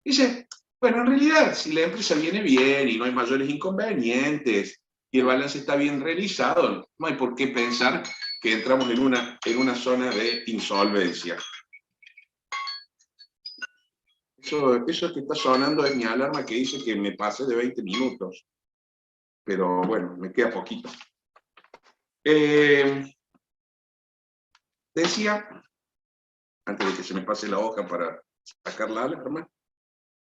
Dice, bueno, en realidad, si la empresa viene bien y no hay mayores inconvenientes y el balance está bien realizado, no hay por qué pensar que entramos en una zona de insolvencia. Eso que está sonando es mi alarma que dice que me pasé de 20 minutos. Pero bueno, me queda poquito. Decía, antes de que se me pase la hoja para sacar la alarma,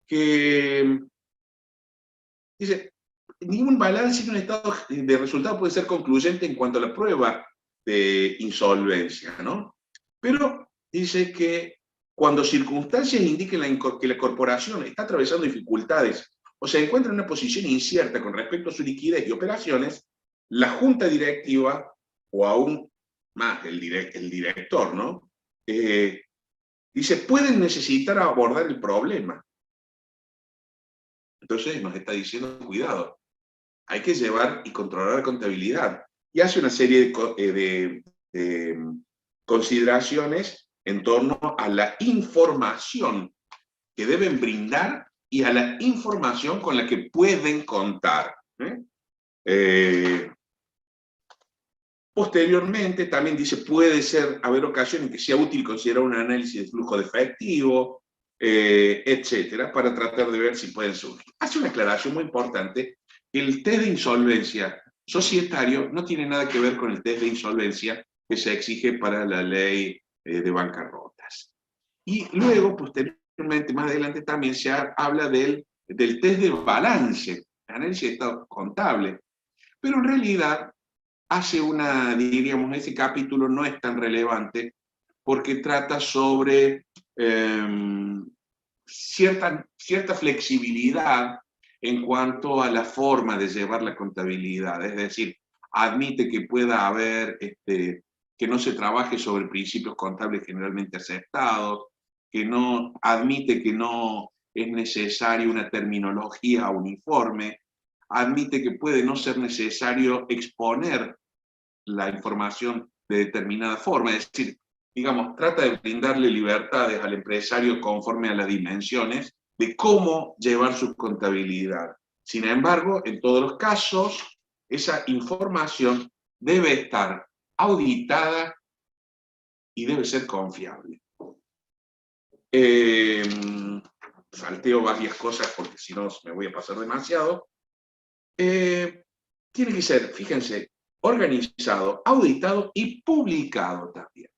que dice, ningún balance en un estado de resultado puede ser concluyente en cuanto a la prueba de insolvencia, ¿no? Pero dice que cuando circunstancias indiquen que la corporación está atravesando dificultades o se encuentra en una posición incierta con respecto a su liquidez y operaciones, la junta directiva, o aún más el director, ¿no? Dice, pueden necesitar abordar el problema. Entonces nos está diciendo, cuidado, hay que llevar y controlar la contabilidad. Y hace una serie de consideraciones en torno a la información que deben brindar y a la información con la que pueden contar. Posteriormente, también dice, puede haber ocasiones en que sea útil considerar un análisis de flujo de efectivo, etcétera, para tratar de ver si pueden surgir. Hace una aclaración muy importante, que el test de insolvencia societario no tiene nada que ver con el test de insolvencia que se exige para la ley de bancarrotas. Y luego, posteriormente, más adelante también se habla del test de balance, análisis de estado contable, pero en realidad hace diríamos, ese capítulo no es tan relevante porque trata sobre cierta flexibilidad en cuanto a la forma de llevar la contabilidad, es decir, admite que pueda haber, que no se trabaje sobre principios contables generalmente aceptados, que no admite que no es necesaria una terminología uniforme, admite que puede no ser necesario exponer la información de determinada forma, es decir, digamos, trata de brindarle libertades al empresario conforme a las dimensiones de cómo llevar su contabilidad. Sin embargo, en todos los casos, esa información debe estar auditada y debe ser confiable. Salteo varias cosas porque si no me voy a pasar demasiado. Tiene que ser, fíjense, organizado, auditado y publicado también.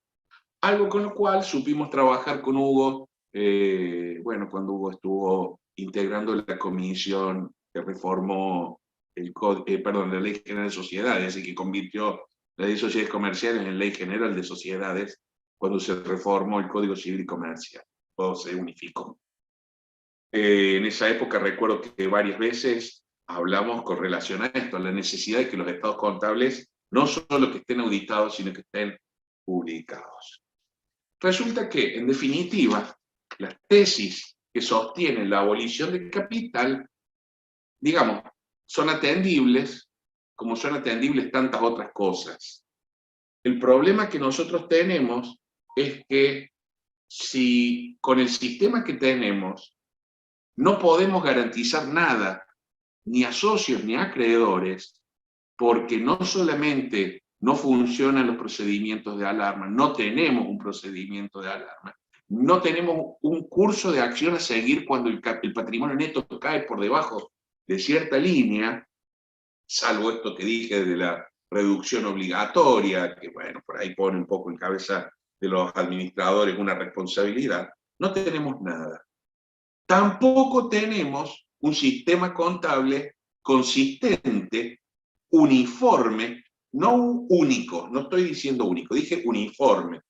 Algo con lo cual supimos trabajar con Hugo, bueno, cuando Hugo estuvo integrando la comisión que reformó la Ley General de Sociedades y que convirtió la Ley de Sociedades Comerciales en Ley General de Sociedades cuando se reformó el Código Civil y Comercial, todo se unificó. En esa época recuerdo que varias veces hablamos con relación a esto, a la necesidad de que los estados contables no solo que estén auditados, sino que estén publicados. Resulta que, en definitiva, las tesis que sostienen la abolición del capital, digamos, son atendibles, como son atendibles tantas otras cosas. El problema que nosotros tenemos es que si con el sistema que tenemos no podemos garantizar nada, ni a socios ni a acreedores, porque no solamente no funcionan los procedimientos de alarma, no tenemos un procedimiento de alarma, no tenemos un curso de acción a seguir cuando el patrimonio neto cae por debajo de cierta línea, salvo esto que dije de la reducción obligatoria, que bueno, por ahí pone un poco en cabeza de los administradores una responsabilidad, no tenemos nada. Tampoco tenemos un sistema contable consistente, uniforme, no único, no estoy diciendo único, dije uniforme.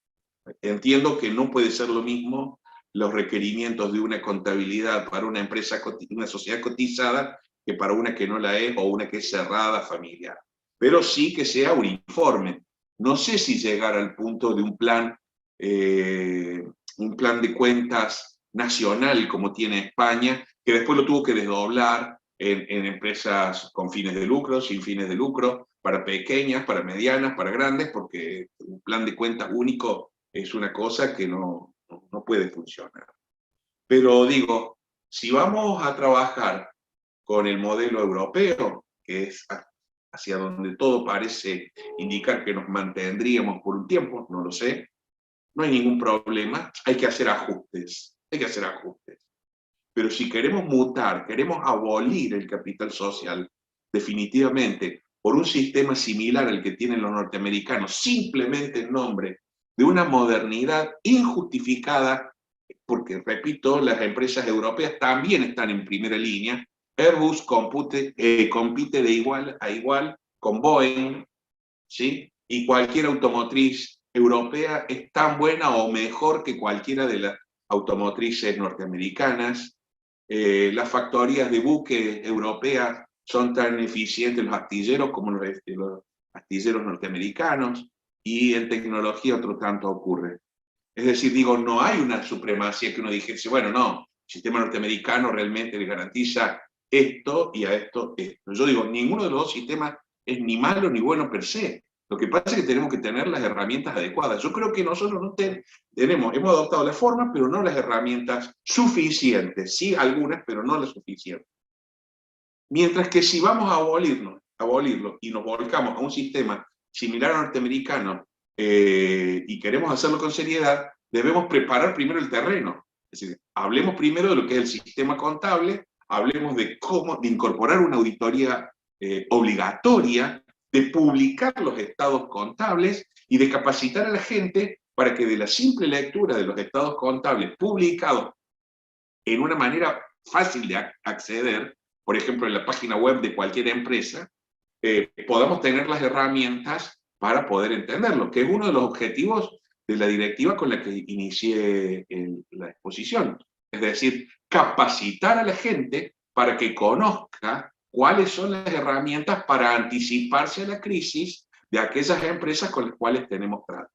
Entiendo que no puede ser lo mismo los requerimientos de una contabilidad para una empresa, una sociedad cotizada, que para una que no la es o una que es cerrada, familiar. Pero sí que sea uniforme. No sé si llegar al punto de un plan de cuentas nacional como tiene España, que después lo tuvo que desdoblar en empresas con fines de lucro, sin fines de lucro, para pequeñas, para medianas, para grandes, porque un plan de cuentas único es una cosa que no puede funcionar. Pero digo, si vamos a trabajar con el modelo europeo, que es hacia donde todo parece indicar que nos mantendríamos por un tiempo, no lo sé, no hay ningún problema, hay que hacer ajustes, Pero si queremos mutar, queremos abolir el capital social, definitivamente, por un sistema similar al que tienen los norteamericanos, simplemente en nombre de una modernidad injustificada, porque, repito, las empresas europeas también están en primera línea. Airbus compite de igual a igual con Boeing, ¿sí? Y cualquier automotriz europea es tan buena o mejor que cualquiera de las automotrices norteamericanas. Las factorías de buques europeas son tan eficientes los astilleros como los astilleros norteamericanos, y en tecnología otro tanto ocurre. Es decir, digo, no hay una supremacía que uno dijese, bueno, no, el sistema norteamericano realmente le garantiza esto y a esto esto. Yo digo, ninguno de los dos sistemas es ni malo ni bueno per se. Lo que pasa es que tenemos que tener las herramientas adecuadas. Yo creo que nosotros no hemos adoptado la forma, pero no las herramientas suficientes. Sí, algunas, pero no las suficientes. Mientras que si vamos a abolirlo y nos volcamos a un sistema similar al norteamericano, y queremos hacerlo con seriedad, debemos preparar primero el terreno. Es decir, hablemos primero de lo que es el sistema contable, hablemos de cómo, de incorporar una auditoría obligatoria, de publicar los estados contables y de capacitar a la gente para que de la simple lectura de los estados contables publicados en una manera fácil de acceder, por ejemplo, en la página web de cualquier empresa, podamos tener las herramientas para poder entenderlo, que es uno de los objetivos de la directiva con la que inicié la exposición. Es decir, capacitar a la gente para que conozca cuáles son las herramientas para anticiparse a la crisis de aquellas empresas con las cuales tenemos trato.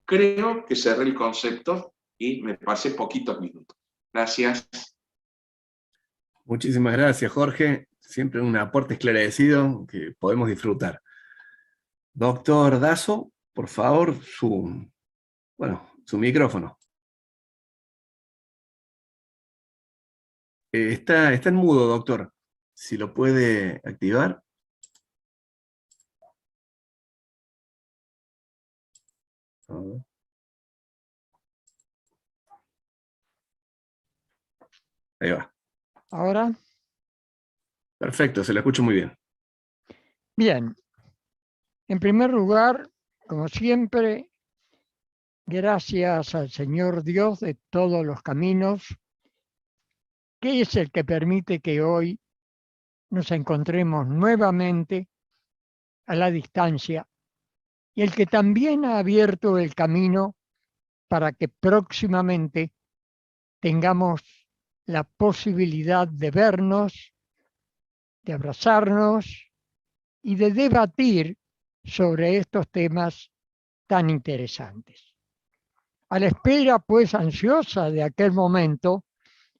Creo que cerré el concepto y me pasé poquitos minutos. Gracias. Muchísimas gracias, Jorge. Siempre un aporte esclarecido que podemos disfrutar. Doctor Dazo, por favor, su micrófono. Está en mudo, doctor. Si lo puede activar. Ahí va. ¿Ahora? Perfecto, se lo escucho muy bien. Bien. En primer lugar, como siempre, gracias al Señor Dios de todos los caminos, que es el que permite que hoy nos encontremos nuevamente a la distancia y el que también ha abierto el camino para que próximamente tengamos la posibilidad de vernos, de abrazarnos y de debatir sobre estos temas tan interesantes. A la espera, pues, ansiosa de aquel momento,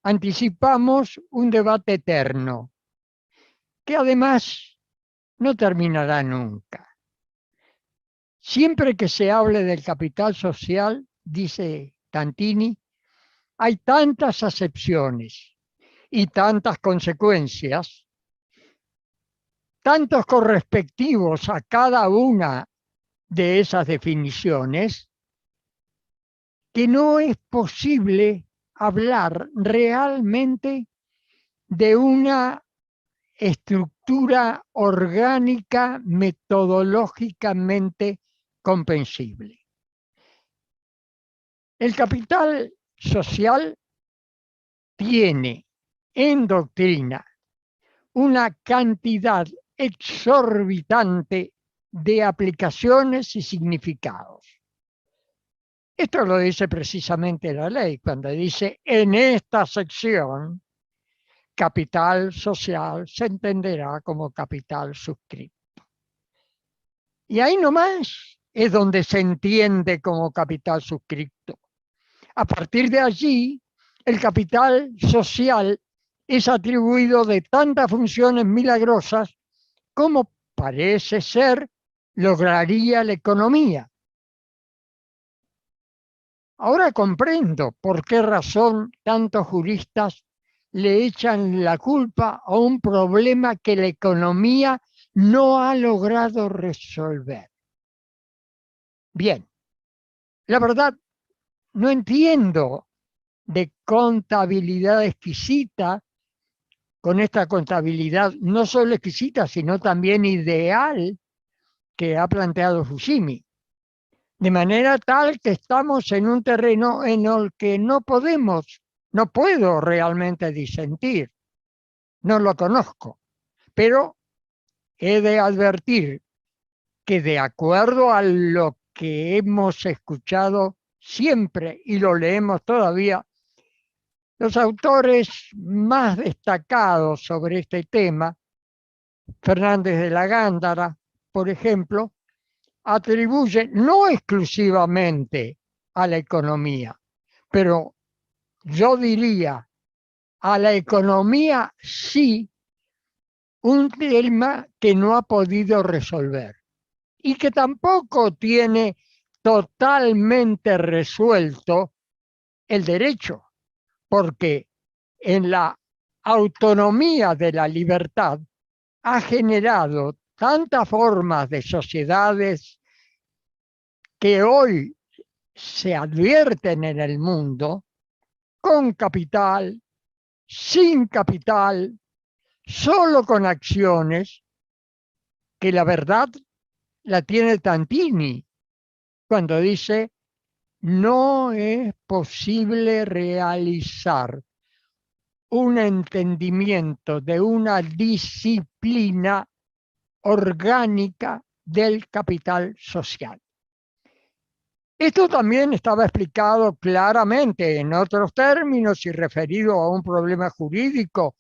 anticipamos un debate eterno, que además no terminará nunca. Siempre que se hable del capital social, dice Tantini, hay tantas acepciones y tantas consecuencias, tantos correspectivos a cada una de esas definiciones, que no es posible hablar realmente de una estructura orgánica metodológicamente comprensible. El capital social tiene en doctrina una cantidad exorbitante de aplicaciones y significados. Esto lo dice precisamente la ley cuando dice en esta sección capital social se entenderá como capital suscripto. Y ahí nomás es donde se entiende como capital suscripto. A partir de allí, el capital social es atribuido de tantas funciones milagrosas como parece ser lograría la economía. Ahora comprendo por qué razón tantos juristas le echan la culpa a un problema que la economía no ha logrado resolver. Bien, la verdad, no entiendo de contabilidad exquisita, con esta contabilidad no solo exquisita, sino también ideal que ha planteado Fushimi. De manera tal que estamos en un terreno en el que no puedo realmente disentir. No lo conozco, pero he de advertir que de acuerdo a lo que hemos escuchado siempre y lo leemos todavía, los autores más destacados sobre este tema, Fernández de la Gándara, por ejemplo, atribuyen no exclusivamente a la economía, pero yo diría a la economía sí, un tema que no ha podido resolver y que tampoco tiene totalmente resuelto el derecho, porque en la autonomía de la libertad ha generado tantas formas de sociedades que hoy se advierten en el mundo, con capital, sin capital, solo con acciones, que la verdad la tiene Tantini cuando dice: no es posible realizar un entendimiento de una disciplina orgánica del capital social. Esto también estaba explicado claramente en otros términos y referido a un problema jurídico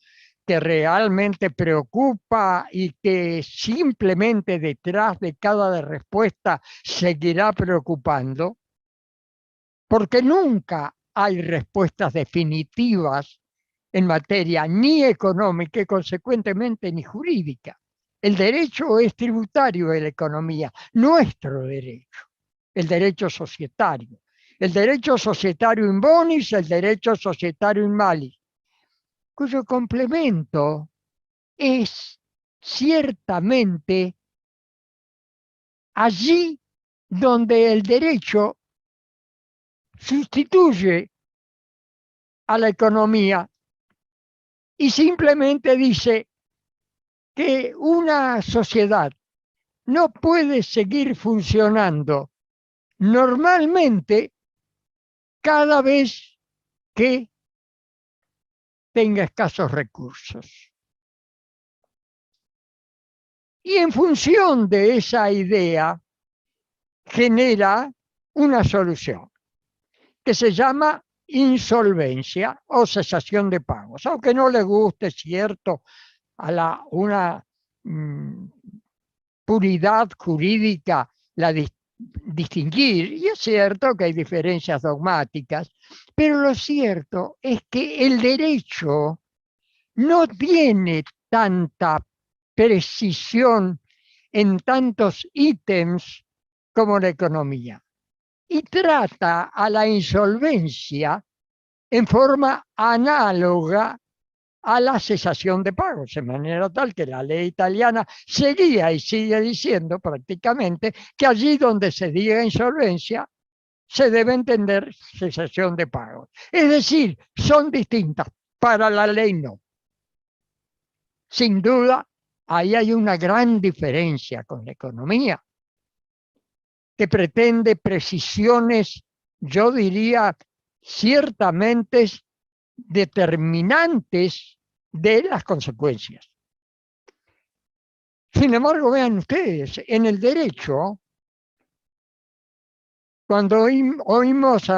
que realmente preocupa y que simplemente detrás de cada respuesta seguirá preocupando, porque nunca hay respuestas definitivas en materia ni económica y consecuentemente ni jurídica. El derecho es tributario de la economía, nuestro derecho, el derecho societario. El derecho societario in bonis, el derecho societario in malis, cuyo complemento es ciertamente allí donde el derecho sustituye a la economía y simplemente dice que una sociedad no puede seguir funcionando normalmente cada vez que tenga escasos recursos. Y en función de esa idea genera una solución que se llama insolvencia o cesación de pagos. Aunque no le guste, cierto, a una puridad jurídica la distinguir, y es cierto que hay diferencias dogmáticas, pero lo cierto es que el derecho no tiene tanta precisión en tantos ítems como la economía, y trata a la insolvencia en forma análoga a la cesación de pagos, de manera tal que la ley italiana seguía y sigue diciendo prácticamente que allí donde se diga insolvencia se debe entender cesación de pagos. Es decir, son distintas, para la ley no. Sin duda, ahí hay una gran diferencia con la economía, que pretende precisiones, yo diría, ciertamente determinantes de las consecuencias. Sin embargo, vean ustedes, en el derecho, cuando oímos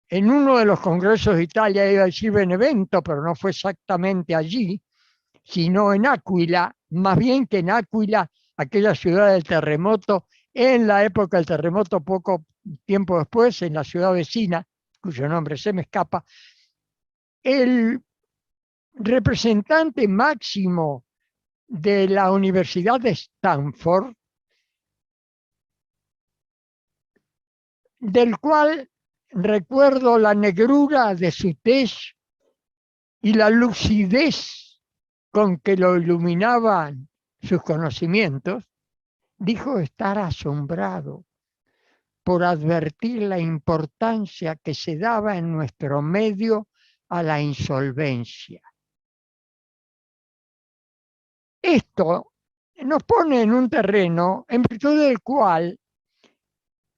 en uno de los congresos de Italia, iba a decir Benevento, pero no fue exactamente allí, sino en Áquila, más bien que en Áquila, aquella ciudad del terremoto, en la época del terremoto, poco tiempo después, en la ciudad vecina, cuyo nombre se me escapa, el representante máximo de la Universidad de Stanford, del cual recuerdo la negrura de su tez y la lucidez con que lo iluminaban sus conocimientos, dijo estar asombrado por advertir la importancia que se daba en nuestro medio a la insolvencia. Esto nos pone en un terreno en virtud del cual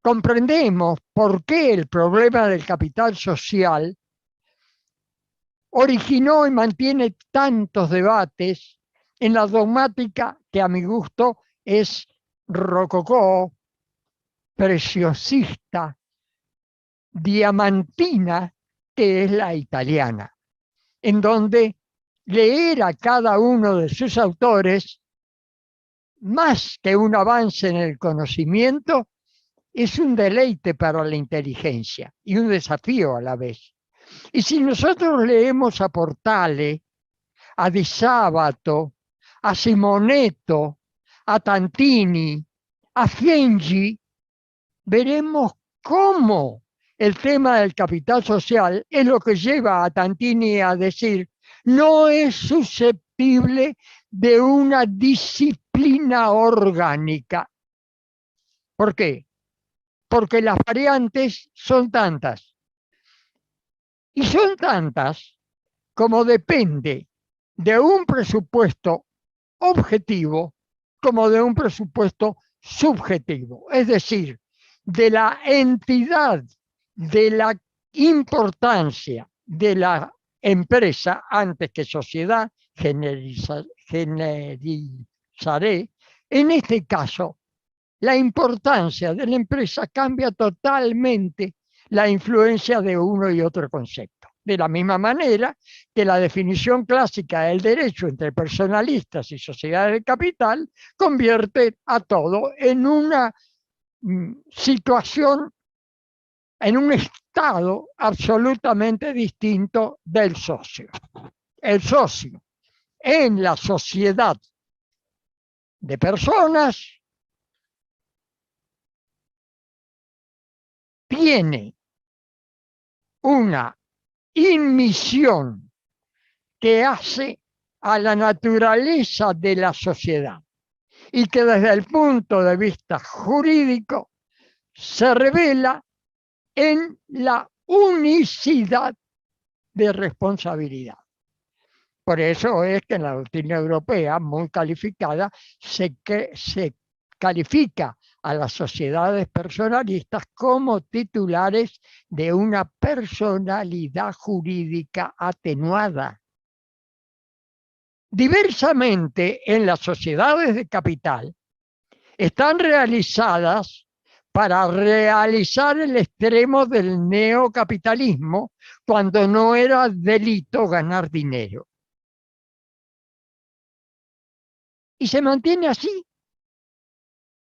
comprendemos por qué el problema del capital social originó y mantiene tantos debates en la dogmática que a mi gusto es rococó, preciosista, diamantina, que es la italiana, en donde leer a cada uno de sus autores, más que un avance en el conocimiento, es un deleite para la inteligencia y un desafío a la vez. Y si nosotros leemos a Portale, a Di Sábato, a Simonetto, a Tantini, a Fiengi, veremos cómo el tema del capital social es lo que lleva a Tantini a decir: no es susceptible de una disciplina orgánica. ¿Por qué? Porque las variantes son tantas. Y son tantas como depende de un presupuesto objetivo como de un presupuesto subjetivo. Es decir, de la entidad, de la importancia de la empresa, antes que sociedad, generalizaré. En este caso, la importancia de la empresa cambia totalmente la influencia de uno y otro concepto. De la misma manera que la definición clásica del derecho entre personalistas y sociedades de capital convierte a todo en una situación, en un estado absolutamente distinto del socio. El socio en la sociedad de personas tiene una inmisión que hace a la naturaleza de la sociedad y que desde el punto de vista jurídico se revela en la unicidad de responsabilidad. Por eso es que en la doctrina europea, muy calificada, se califica a las sociedades personalistas como titulares de una personalidad jurídica atenuada. Diversamente, en las sociedades de capital, están realizadas para realizar el extremo del neocapitalismo cuando no era delito ganar dinero. Y se mantiene así.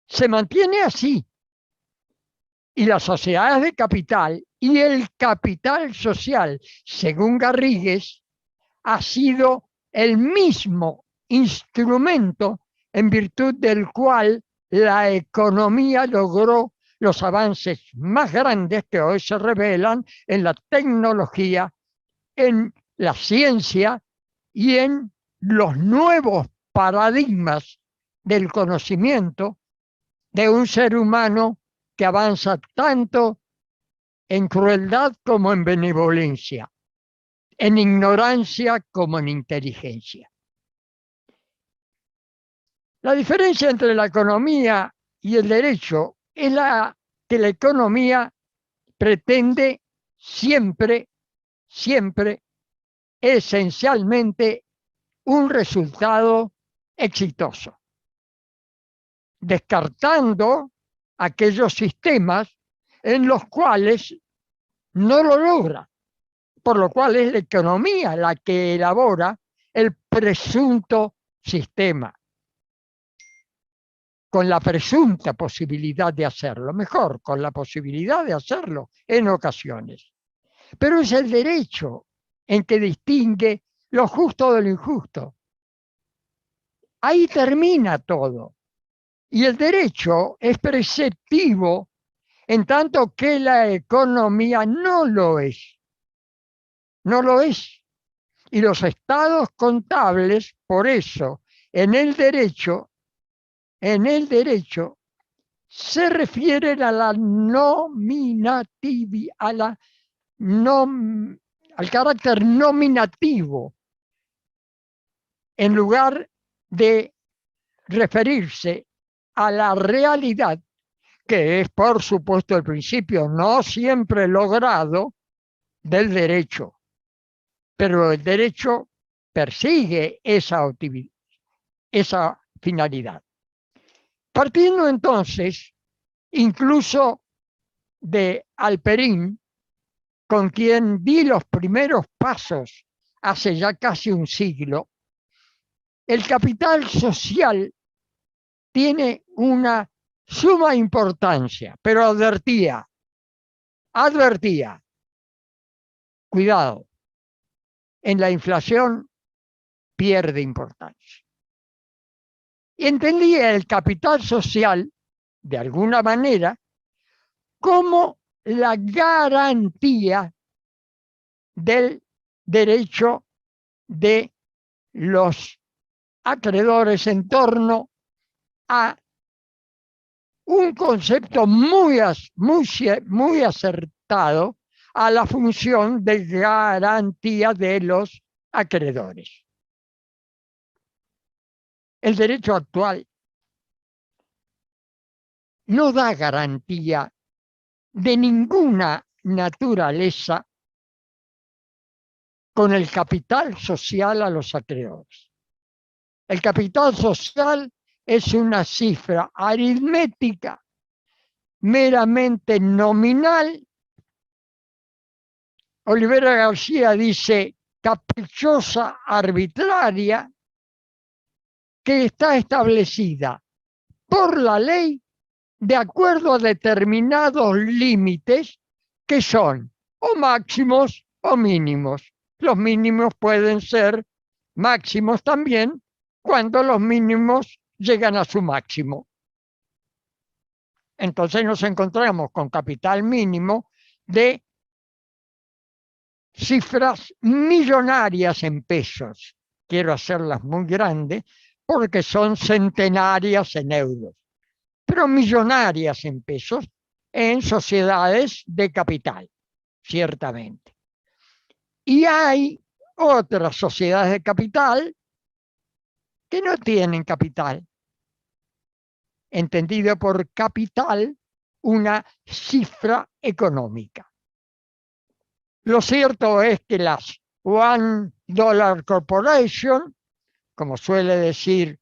Se mantiene así. Y las sociedades de capital y el capital social, según Garrigues, ha sido el mismo instrumento en virtud del cual la economía logró los avances más grandes que hoy se revelan en la tecnología, en la ciencia y en los nuevos paradigmas del conocimiento de un ser humano que avanza tanto en crueldad como en benevolencia, en ignorancia como en inteligencia. La diferencia entre la economía y el derecho es que la economía pretende siempre, esencialmente, un resultado exitoso, descartando aquellos sistemas en los cuales no lo logra, por lo cual es la economía la que elabora el presunto sistema, con la presunta posibilidad de hacerlo, mejor, con la posibilidad de hacerlo en ocasiones. Pero es el derecho en que distingue lo justo de lo injusto. Ahí termina todo. Y el derecho es preceptivo en tanto que la economía no lo es. No lo es. Y los estados contables, por eso, en el derecho, se refieren a la nominatividad, al carácter nominativo, en lugar de referirse a la realidad, que es, por supuesto, el principio no siempre logrado del derecho. Pero el derecho persigue esa finalidad. Partiendo entonces, incluso de Halperin, con quien di los primeros pasos hace ya casi un siglo, el capital social tiene una suma importancia, pero advertía, cuidado, en la inflación pierde importancia. Y entendía el capital social, de alguna manera, como la garantía del derecho de los acreedores en torno a un concepto muy acertado a la función de garantía de los acreedores. El derecho actual no da garantía de ninguna naturaleza con el capital social a los acreedores. El capital social es una cifra aritmética meramente nominal. Olivera García dice caprichosa, arbitraria, que está establecida por la ley de acuerdo a determinados límites que son o máximos o mínimos. Los mínimos pueden ser máximos también cuando los mínimos llegan a su máximo. Entonces nos encontramos con capital mínimo de cifras millonarias en pesos. Quiero hacerlas muy grandes porque son centenarias en euros, pero millonarias en pesos en sociedades de capital, ciertamente. Y hay otras sociedades de capital que no tienen capital. Entendido por capital, una cifra económica. Lo cierto es que las One Dollar Corporation, como suele decir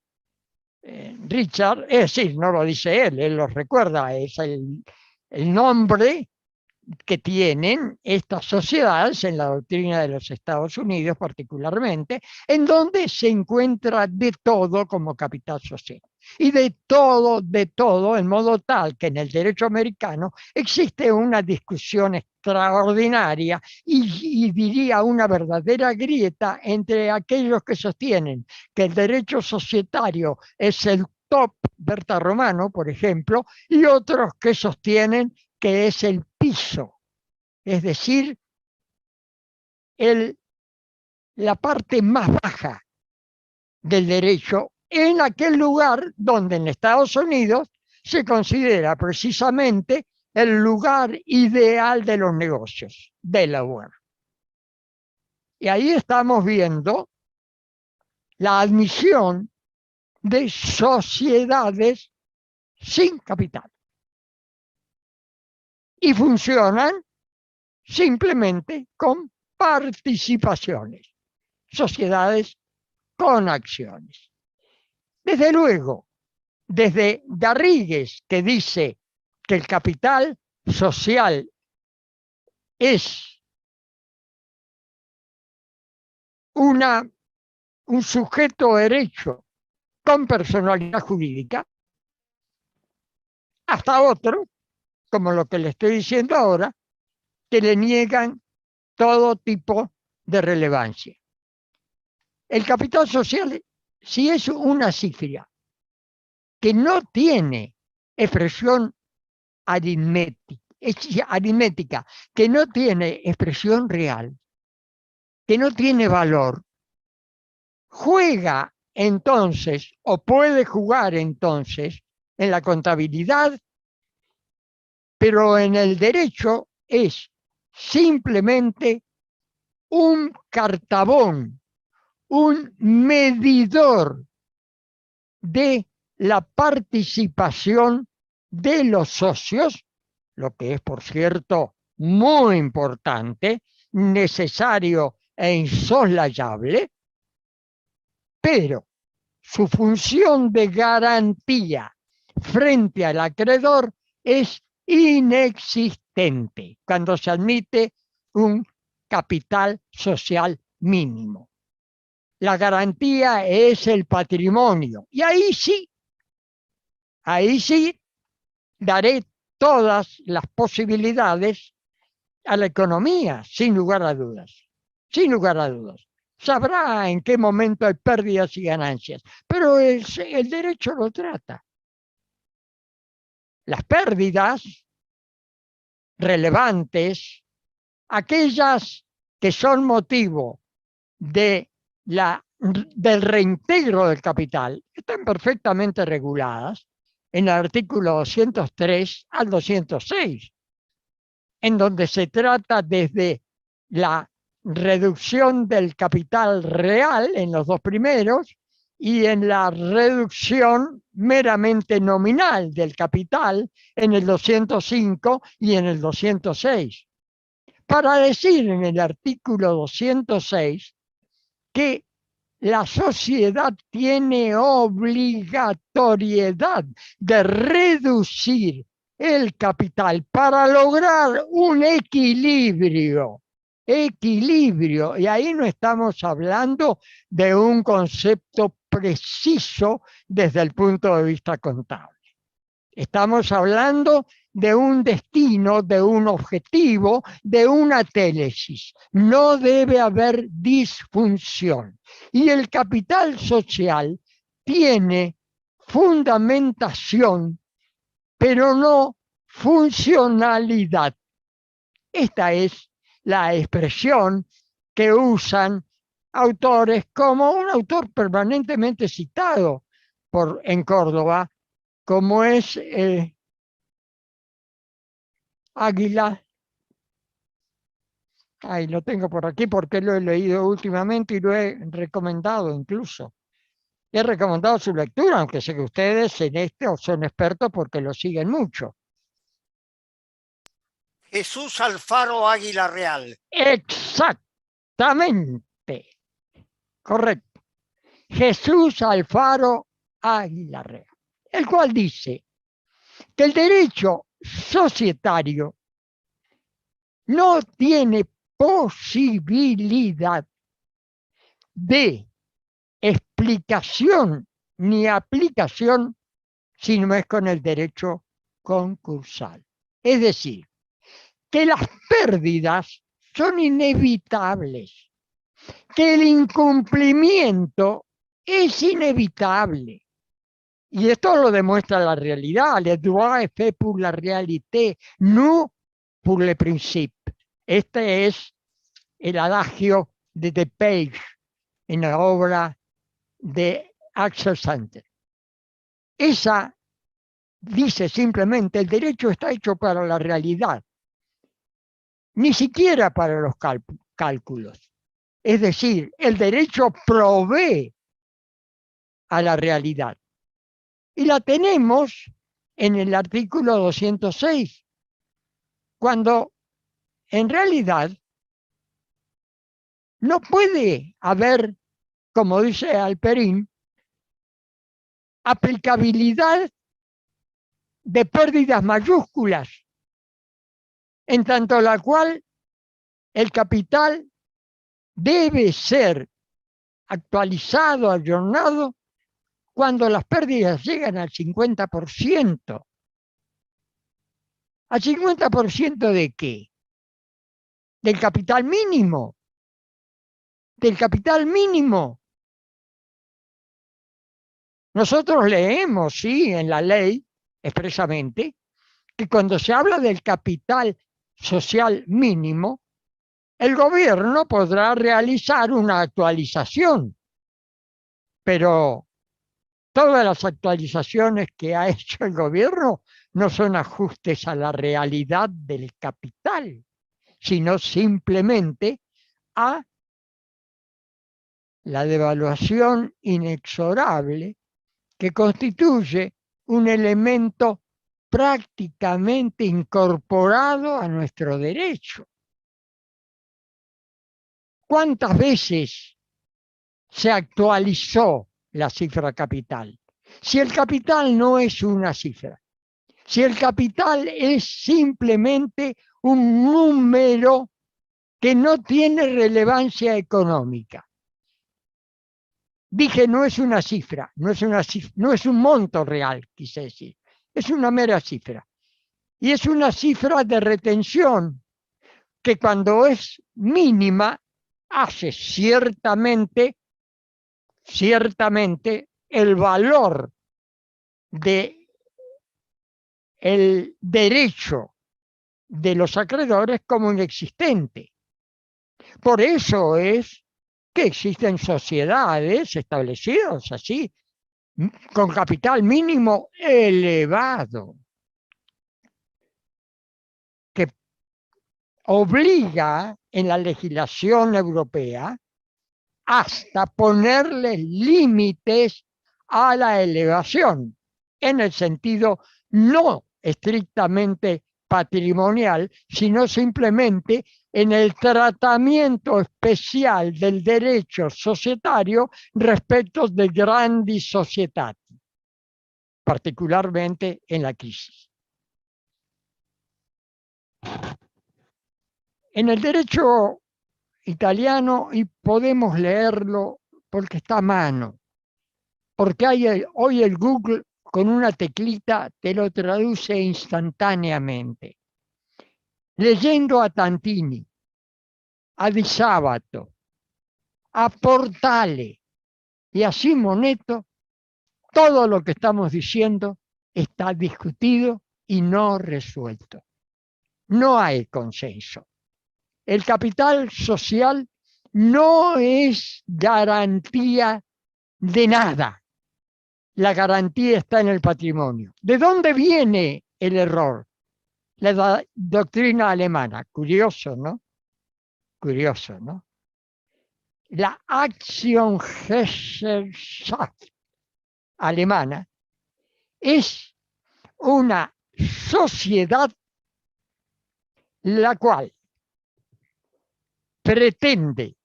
Richard, es decir, no lo dice él lo recuerda, es el nombre que tienen estas sociedades en la doctrina de los Estados Unidos particularmente, en donde se encuentra de todo como capital social. Y de todo, en modo tal que en el derecho americano existe una discusión extraordinaria y diría una verdadera grieta entre aquellos que sostienen que el derecho societario es el top, Berta Romano, por ejemplo, y otros que sostienen que es el piso, es decir, la parte más baja del derecho en aquel lugar donde en Estados Unidos se considera precisamente el lugar ideal de los negocios, Delaware. Y ahí estamos viendo la admisión de sociedades sin capital. Y funcionan simplemente con participaciones, sociedades con acciones. Desde luego, desde Garrigues, que dice que el capital social es un sujeto derecho con personalidad jurídica, hasta otro, como lo que le estoy diciendo ahora, que le niegan todo tipo de relevancia. El capital social, si es una cifra que no tiene expresión aritmética, que no tiene expresión real, que no tiene valor, juega entonces, o puede jugar entonces, en la contabilidad, pero en el derecho es simplemente un cartabón, un medidor de la participación de los socios, lo que es, por cierto, muy importante, necesario e insoslayable, pero su función de garantía frente al acreedor es inexistente cuando se admite un capital social mínimo. La garantía es el patrimonio. Y ahí sí daré todas las posibilidades a la economía, sin lugar a dudas. Sin lugar a dudas. Sabrá en qué momento hay pérdidas y ganancias, pero el derecho lo trata. Las pérdidas relevantes, aquellas que son motivo de la del reintegro del capital están perfectamente reguladas en el artículo 203 al 206, en donde se trata desde la reducción del capital real en los dos primeros y en la reducción meramente nominal del capital en el 205 y en el 206. Para decir en el artículo 206 que la sociedad tiene obligatoriedad de reducir el capital para lograr un equilibrio. Equilibrio, y ahí no estamos hablando de un concepto preciso desde el punto de vista contable. Estamos hablando de un destino, de un objetivo, de una télesis. No debe haber disfunción. Y el capital social tiene fundamentación, pero no funcionalidad. Esta es la expresión que usan autores como un autor permanentemente citado en Córdoba, como es Águila. Ahí lo tengo por aquí porque lo he leído últimamente y lo he recomendado incluso. He recomendado su lectura, aunque sé que ustedes en esto son expertos porque lo siguen mucho. Jesús Alfaro Águila Real. Exactamente. Correcto. Jesús Alfaro Águila Real, el cual dice que el derecho societario no tiene posibilidad de explicación ni aplicación si no es con el derecho concursal. Es decir, que las pérdidas son inevitables, que el incumplimiento es inevitable. Y esto lo demuestra la realidad. Le droit est fait pour la réalité, no pour le principe. Este es el adagio de Depage en la obra de Axel Santer. Esa dice simplemente: el derecho está hecho para la realidad, ni siquiera para los cálculos. Es decir, el derecho provee a la realidad. Y la tenemos en el artículo 206, cuando en realidad no puede haber, como dice Alperín, aplicabilidad de pérdidas mayúsculas, en tanto la cual el capital debe ser actualizado, ayornado, cuando las pérdidas llegan al 50%. ¿Al 50% de qué? Del capital mínimo. Del capital mínimo. Nosotros leemos, sí, en la ley, expresamente, que cuando se habla del capital social mínimo, el gobierno podrá realizar una actualización, pero todas las actualizaciones que ha hecho el gobierno no son ajustes a la realidad del capital, sino simplemente a la devaluación inexorable que constituye un elemento prácticamente incorporado a nuestro derecho. ¿Cuántas veces se actualizó la cifra capital? Si el capital no es una cifra, si el capital es simplemente un número que no tiene relevancia económica. Dije, no es una cifra, no es un monto real, quise decir, es una mera cifra. Y es una cifra de retención que cuando es mínima hace ciertamente el valor de el derecho de los acreedores como inexistente. Por eso es que existen sociedades establecidas así, con capital mínimo elevado, que obliga en la legislación europea hasta ponerle límites a la elevación, en el sentido no estrictamente patrimonial, sino simplemente en el tratamiento especial del derecho societario respecto de grandi societati, particularmente en la crisis. En el derecho italiano, y podemos leerlo porque está a mano, porque hoy el Google con una teclita te lo traduce instantáneamente. Leyendo a Tantini, a Di Sábato, a Portale y a Simonetto, todo lo que estamos diciendo está discutido y no resuelto. No hay consenso. El capital social no es garantía de nada. La garantía está en el patrimonio. ¿De dónde viene el error? La doctrina alemana. Curioso, ¿no? Curioso, ¿no? La Aktiengesellschaft alemana es una sociedad la cual pretende,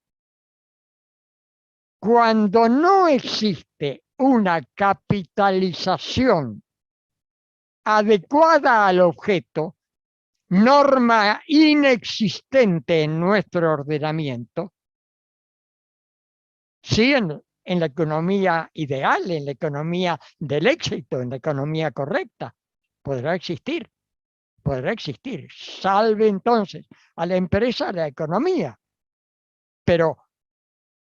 cuando no existe una capitalización adecuada al objeto, norma inexistente en nuestro ordenamiento, sí en la economía ideal, en la economía del éxito, en la economía correcta, podrá existir, salve entonces a la empresa, a la economía. Pero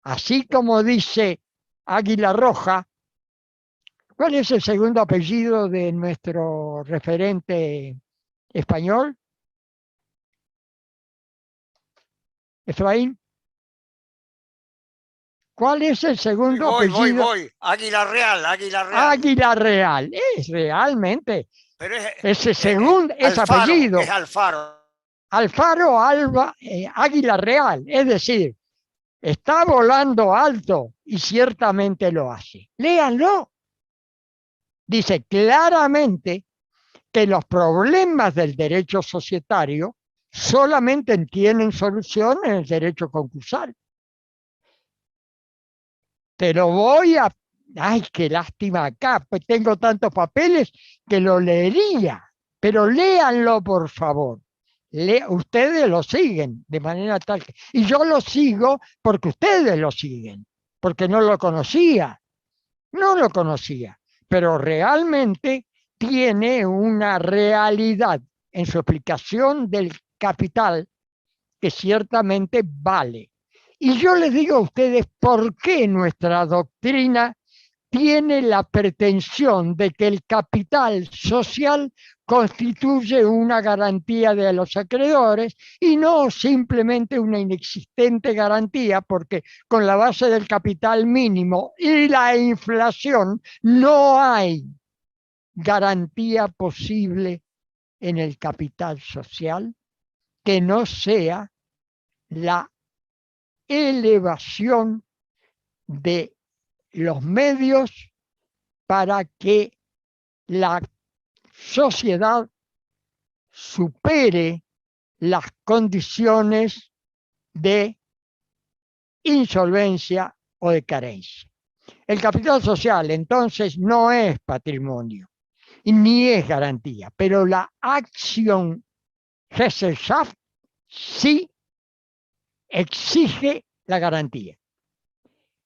así como dice Águila Roja, ¿cuál es el segundo apellido de nuestro referente español? Efraín. ¿Cuál es el segundo apellido? Voy. Águila Real. Águila Real. Es realmente. Pero ese segundo, ese apellido. Es Alfaro. Alfaro Águila Real. Es decir, está volando alto y ciertamente lo hace. Léanlo. Dice claramente que los problemas del derecho societario solamente tienen solución en el derecho concursal. Te lo voy a... ¡Ay, qué lástima acá! Pues tengo tantos papeles que lo leería. Pero léanlo, por favor. Ustedes lo siguen de manera tal que... Y yo lo sigo porque ustedes lo siguen. Porque no lo conocía. No lo conocía. Pero realmente tiene una realidad en su explicación del capital que ciertamente vale. Y yo les digo a ustedes por qué nuestra doctrina tiene la pretensión de que el capital social constituye una garantía de los acreedores y no simplemente una inexistente garantía, porque con la base del capital mínimo y la inflación no hay garantía posible en el capital social que no sea la elevación de los medios para que la sociedad supere las condiciones de insolvencia o de carencia. El capital social entonces no es patrimonio ni es garantía, pero la Aktiengesellschaft sí exige la garantía.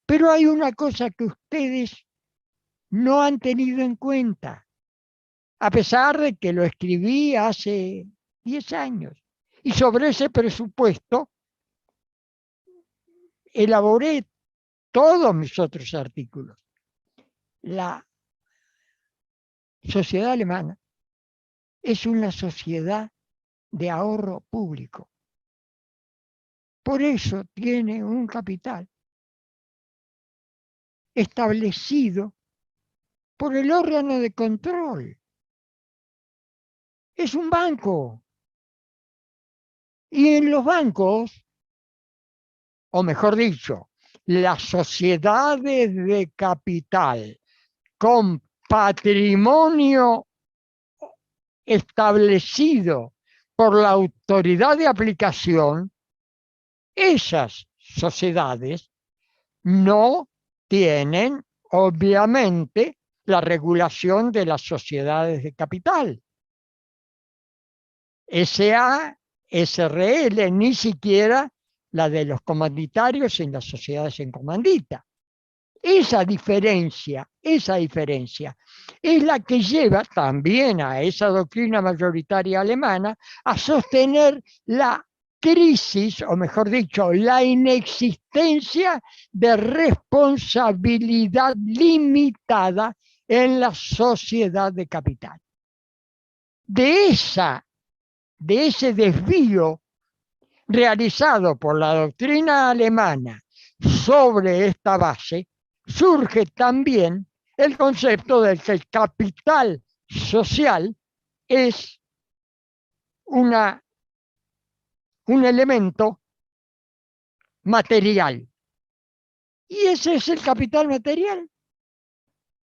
Pero hay una cosa que ustedes no han tenido en cuenta, a pesar de que lo escribí hace 10 años. Y sobre ese presupuesto elaboré todos mis otros artículos. La sociedad alemana es una sociedad de ahorro público. Por eso tiene un capital establecido por el órgano de control. Es un banco. Y en los bancos, o mejor dicho, las sociedades de capital con patrimonio establecido por la autoridad de aplicación, esas sociedades no tienen, obviamente, la regulación de las sociedades de capital. SA, SRL, ni siquiera la de los comanditarios en las sociedades en comandita. Esa diferencia es la que lleva también a esa doctrina mayoritaria alemana a sostener la crisis, o mejor dicho, la inexistencia de responsabilidad limitada en la sociedad de capital. De ese desvío realizado por la doctrina alemana sobre esta base, surge también el concepto de que el capital social es un elemento material. Y ese es el capital material.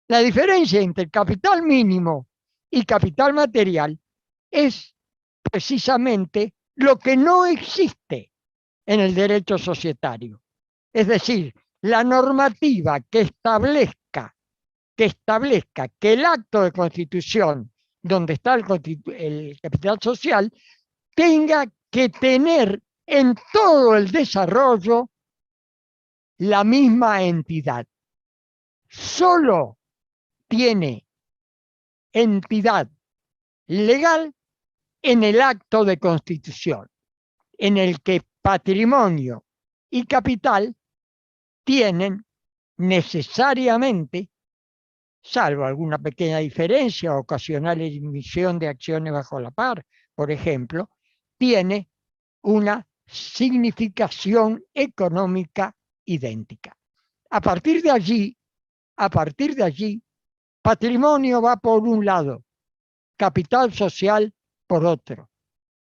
La diferencia entre el capital mínimo y capital material es precisamente lo que no existe en el derecho societario. Es decir, la normativa que establezca que el acto de constitución, donde está el capital social, tenga que tener en todo el desarrollo la misma entidad. Solo tiene entidad legal en el acto de constitución, en el que patrimonio y capital tienen necesariamente, salvo alguna pequeña diferencia, ocasional emisión de acciones bajo la par, por ejemplo, tiene una significación económica idéntica. A partir de allí, patrimonio va por un lado, capital social por otro.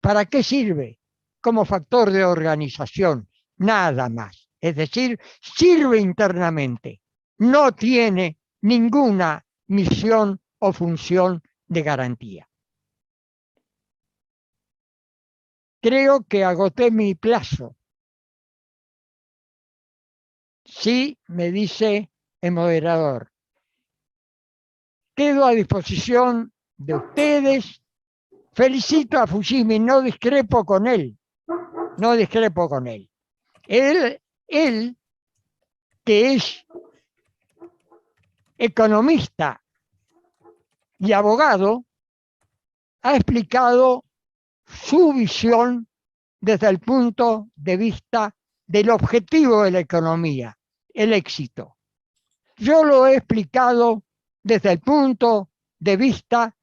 ¿Para qué sirve? Como factor de organización, nada más. Es decir, sirve internamente. No tiene ninguna misión o función de garantía. Creo que agoté mi plazo. Sí, me dice el moderador. Quedo a disposición de ustedes. Felicito a Fujimi, no discrepo con él. No discrepo con él. Él que es economista y abogado, ha explicado su visión desde el punto de vista del objetivo de la economía, el éxito. Yo lo he explicado desde el punto de vista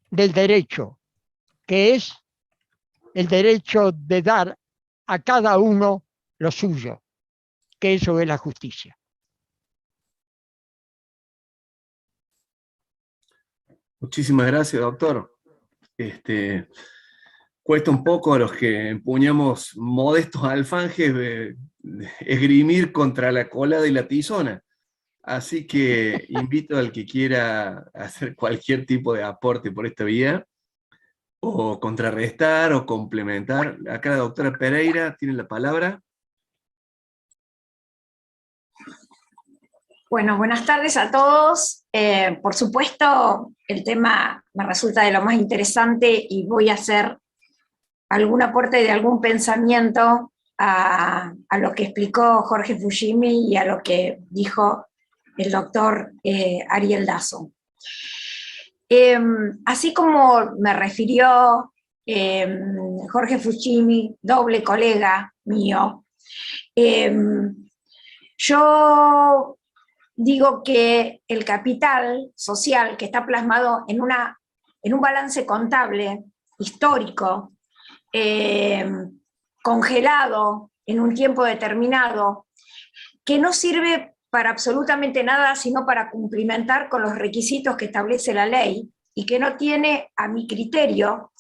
del derecho, que es el derecho de dar a cada uno lo suyo, que eso es la justicia. Muchísimas gracias, doctor. Cuesta un poco a los que empuñamos modestos alfanjes de esgrimir contra la cola de la tizona. Así que invito al que quiera hacer cualquier tipo de aporte por esta vía, o contrarrestar o complementar. Acá la doctora Pereira tiene la palabra. Bueno, buenas tardes a todos. Por supuesto, el tema me resulta de lo más interesante y voy a hacer algún aporte de algún pensamiento a lo que explicó Jorge Fujimi y a lo que dijo el doctor Ariel Dazo. Así como me refirió Jorge Fujimi, doble colega mío, yo digo que el capital social que está plasmado en un balance contable histórico, congelado en un tiempo determinado, que no sirve para absolutamente nada, sino para cumplimentar con los requisitos que establece la ley y que no tiene, a mi criterio,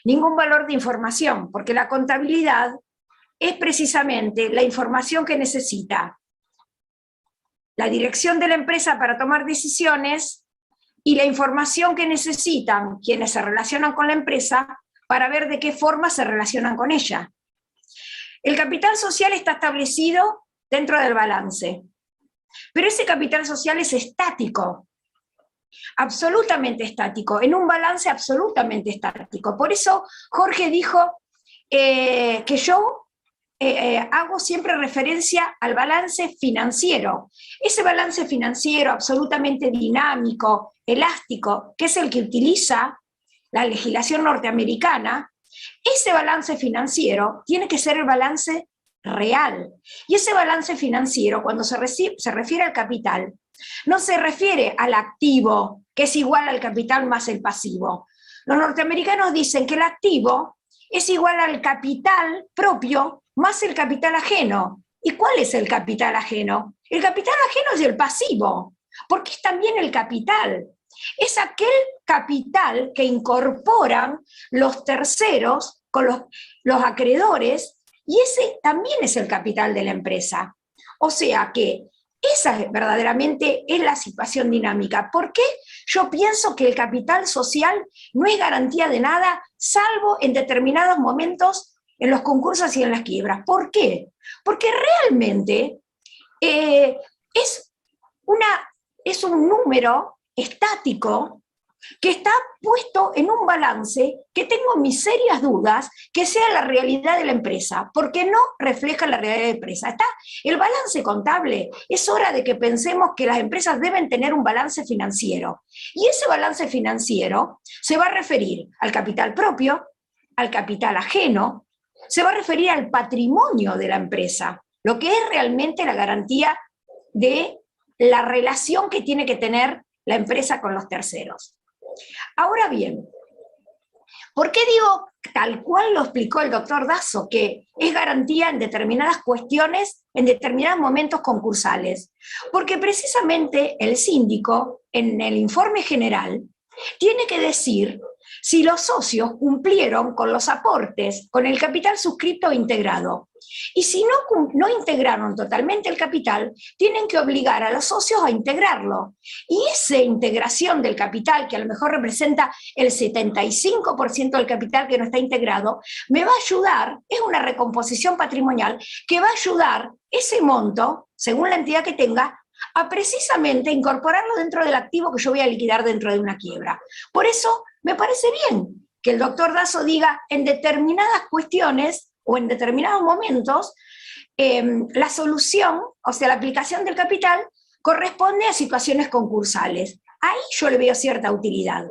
ningún valor de información, porque la contabilidad es precisamente la información que necesita la dirección de la empresa para tomar decisiones y la información que necesitan quienes se relacionan con la empresa para ver de qué forma se relacionan con ella. El capital social está establecido dentro del balance, pero ese capital social es estático, absolutamente estático, en un balance absolutamente estático. Por eso Jorge dijo que yo hago siempre referencia al balance financiero. Ese balance financiero absolutamente dinámico, elástico, que es el que utiliza la legislación norteamericana, ese balance financiero tiene que ser el balance real. Y ese balance financiero, cuando se refiere al capital, no se refiere al activo, que es igual al capital más el pasivo. Los norteamericanos dicen que el activo es igual al capital propio más el capital ajeno. ¿Y cuál es el capital ajeno? El capital ajeno es el pasivo, porque es también el capital. Es aquel capital que incorporan los terceros con los acreedores, y ese también es el capital de la empresa. O sea que esa verdaderamente es la situación dinámica. ¿Por qué yo pienso que el capital social no es garantía de nada, salvo en determinados momentos en los concursos y en las quiebras? ¿Por qué? Porque realmente es un número estático que está puesto en un balance que tengo mis serias dudas que sea la realidad de la empresa, porque no refleja la realidad de la empresa. Está el balance contable, es hora de que pensemos que las empresas deben tener un balance financiero, y ese balance financiero se va a referir al capital propio, al capital ajeno, se va a referir al patrimonio de la empresa, lo que es realmente la garantía de la relación que tiene que tener la empresa con los terceros. Ahora bien, ¿por qué digo, tal cual lo explicó el doctor Dazo, que es garantía en determinadas cuestiones, en determinados momentos concursales? Porque precisamente el síndico, en el informe general, tiene que decir si los socios cumplieron con los aportes, con el capital suscripto o integrado. Y si no integraron totalmente el capital, tienen que obligar a los socios a integrarlo. Y esa integración del capital, que a lo mejor representa el 75% del capital que no está integrado, me va a ayudar, es una recomposición patrimonial, que va a ayudar ese monto, según la entidad que tenga, a precisamente incorporarlo dentro del activo que yo voy a liquidar dentro de una quiebra. Por eso me parece bien que el doctor Dazo diga en determinadas cuestiones o en determinados momentos la solución, o sea, la aplicación del capital, corresponde a situaciones concursales. Ahí yo le veo cierta utilidad.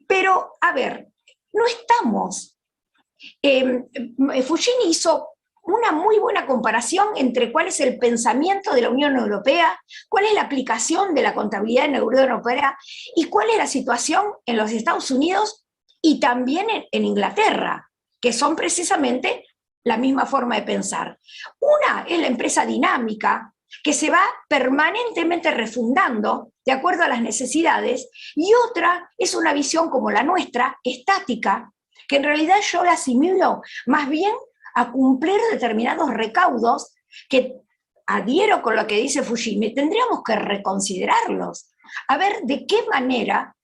Pero, a ver, no estamos... Fujini hizo una muy buena comparación entre cuál es el pensamiento de la Unión Europea, cuál es la aplicación de la contabilidad en la Unión Europea y cuál es la situación en los Estados Unidos y también en Inglaterra, que son precisamente la misma forma de pensar. Una es la empresa dinámica, que se va permanentemente refundando de acuerdo a las necesidades, y otra es una visión como la nuestra, estática, que en realidad yo la asimilo más bien a cumplir determinados recaudos que adhiero con lo que dice Fujimi, tendríamos que reconsiderarlos, a ver de qué manera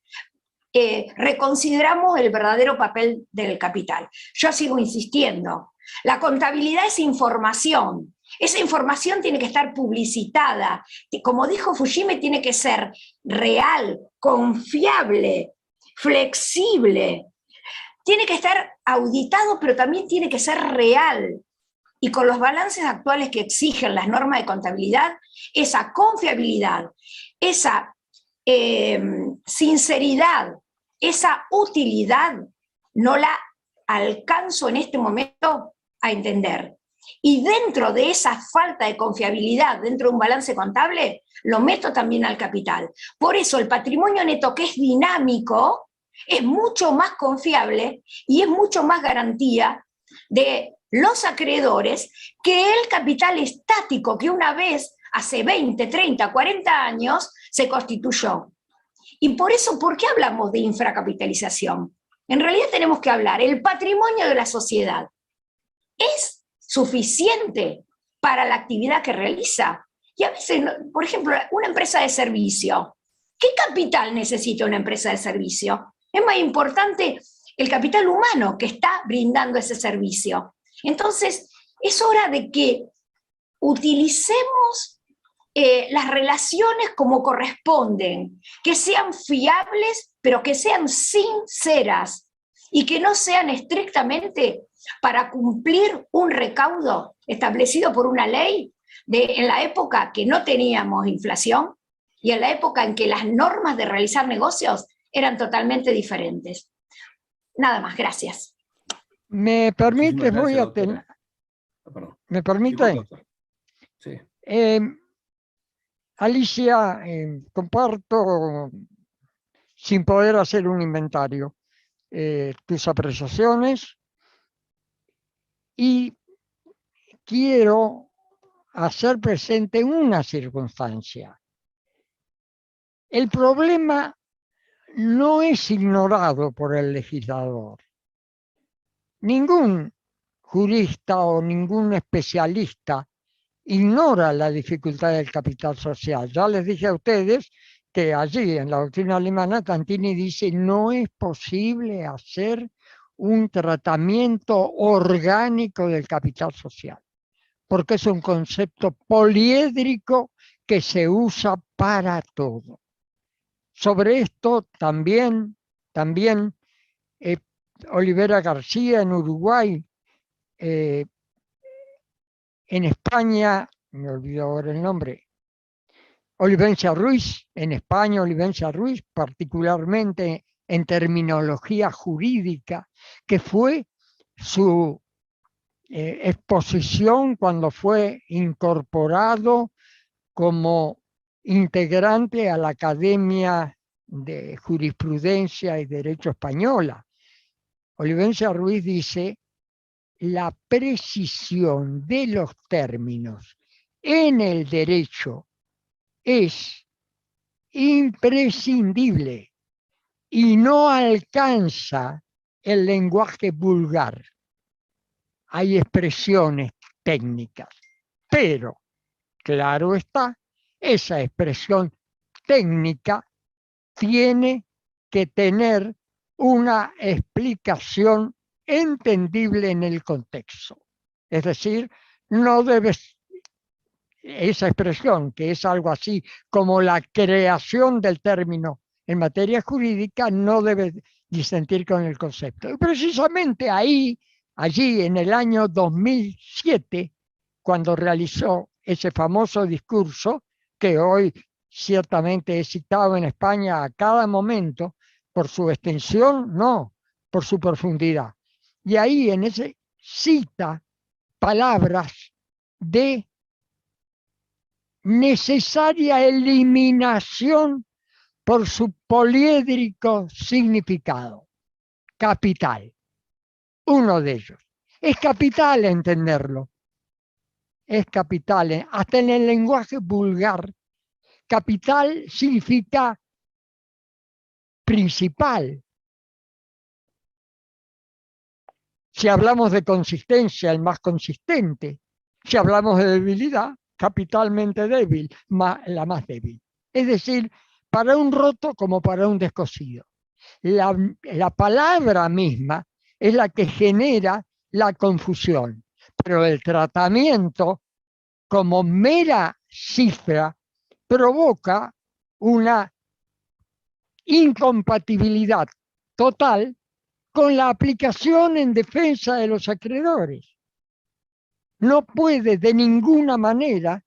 reconsideramos el verdadero papel del capital. Yo sigo insistiendo, la contabilidad es información, esa información tiene que estar publicitada, como dijo Fujimi, tiene que ser real, confiable, flexible, tiene que estar auditado, pero también tiene que ser real. Y con los balances actuales que exigen las normas de contabilidad, esa confiabilidad, esa sinceridad, esa utilidad, no la alcanzo en este momento a entender. Y dentro de esa falta de confiabilidad, dentro de un balance contable, lo meto también al capital. Por eso el patrimonio neto, que es dinámico, es mucho más confiable y es mucho más garantía de los acreedores que el capital estático, que una vez hace 20, 30, 40 años se constituyó. Y por eso, ¿por qué hablamos de infracapitalización? En realidad tenemos que hablar, el patrimonio de la sociedad es suficiente para la actividad que realiza. Y a veces, por ejemplo, una empresa de servicio, ¿qué capital necesita una empresa de servicio? Es más importante el capital humano que está brindando ese servicio. Entonces, es hora de que utilicemos las relaciones como corresponden, que sean fiables, pero que sean sinceras y que no sean estrictamente para cumplir un recaudo establecido por una ley en la época que no teníamos inflación y en la época en que las normas de realizar negocios eran totalmente diferentes. Nada más, gracias. ¿Me permite? Muchísimas Voy gracias, a tener... doctora. Ah, perdón. ¿Me permite? Disculpe, doctor. Sí. Alicia, comparto, sin poder hacer un inventario, tus apreciaciones y quiero hacer presente una circunstancia. El problema no es ignorado por el legislador. Ningún jurista o ningún especialista ignora la dificultad del capital social. Ya les dije a ustedes que allí en la doctrina alemana Tantini dice no es posible hacer un tratamiento orgánico del capital social, porque es un concepto poliédrico que se usa para todo. Sobre esto también Olivera García en Uruguay, en España, me olvidó ahora el nombre, Olivencia Ruiz, en España Olivencia Ruiz, particularmente en terminología jurídica, que fue su exposición cuando fue incorporado como integrante a la Academia de Jurisprudencia y Derecho Española. Olivencia Ruiz dice: la precisión de los términos en el derecho es imprescindible y no alcanza el lenguaje vulgar. Hay expresiones técnicas, pero, claro está, esa expresión técnica tiene que tener una explicación entendible en el contexto. Es decir, no debe, esa expresión, que es algo así como la creación del término en materia jurídica, no debe disentir con el concepto. Y precisamente allí en el año 2007, cuando realizó ese famoso discurso, que hoy ciertamente es citado en España a cada momento, por su extensión, no, por su profundidad. Y ahí en ese cita palabras de necesaria eliminación por su poliédrico significado. Capital, uno de ellos. Es capital entenderlo. Es capital, hasta en el lenguaje vulgar. Capital significa principal. Si hablamos de consistencia, el más consistente. Si hablamos de debilidad, capitalmente débil, la más débil. Es decir, para un roto como para un descosido. La palabra misma es la que genera la confusión, pero el tratamiento como mera cifra provoca una incompatibilidad total con la aplicación en defensa de los acreedores. No puede de ninguna manera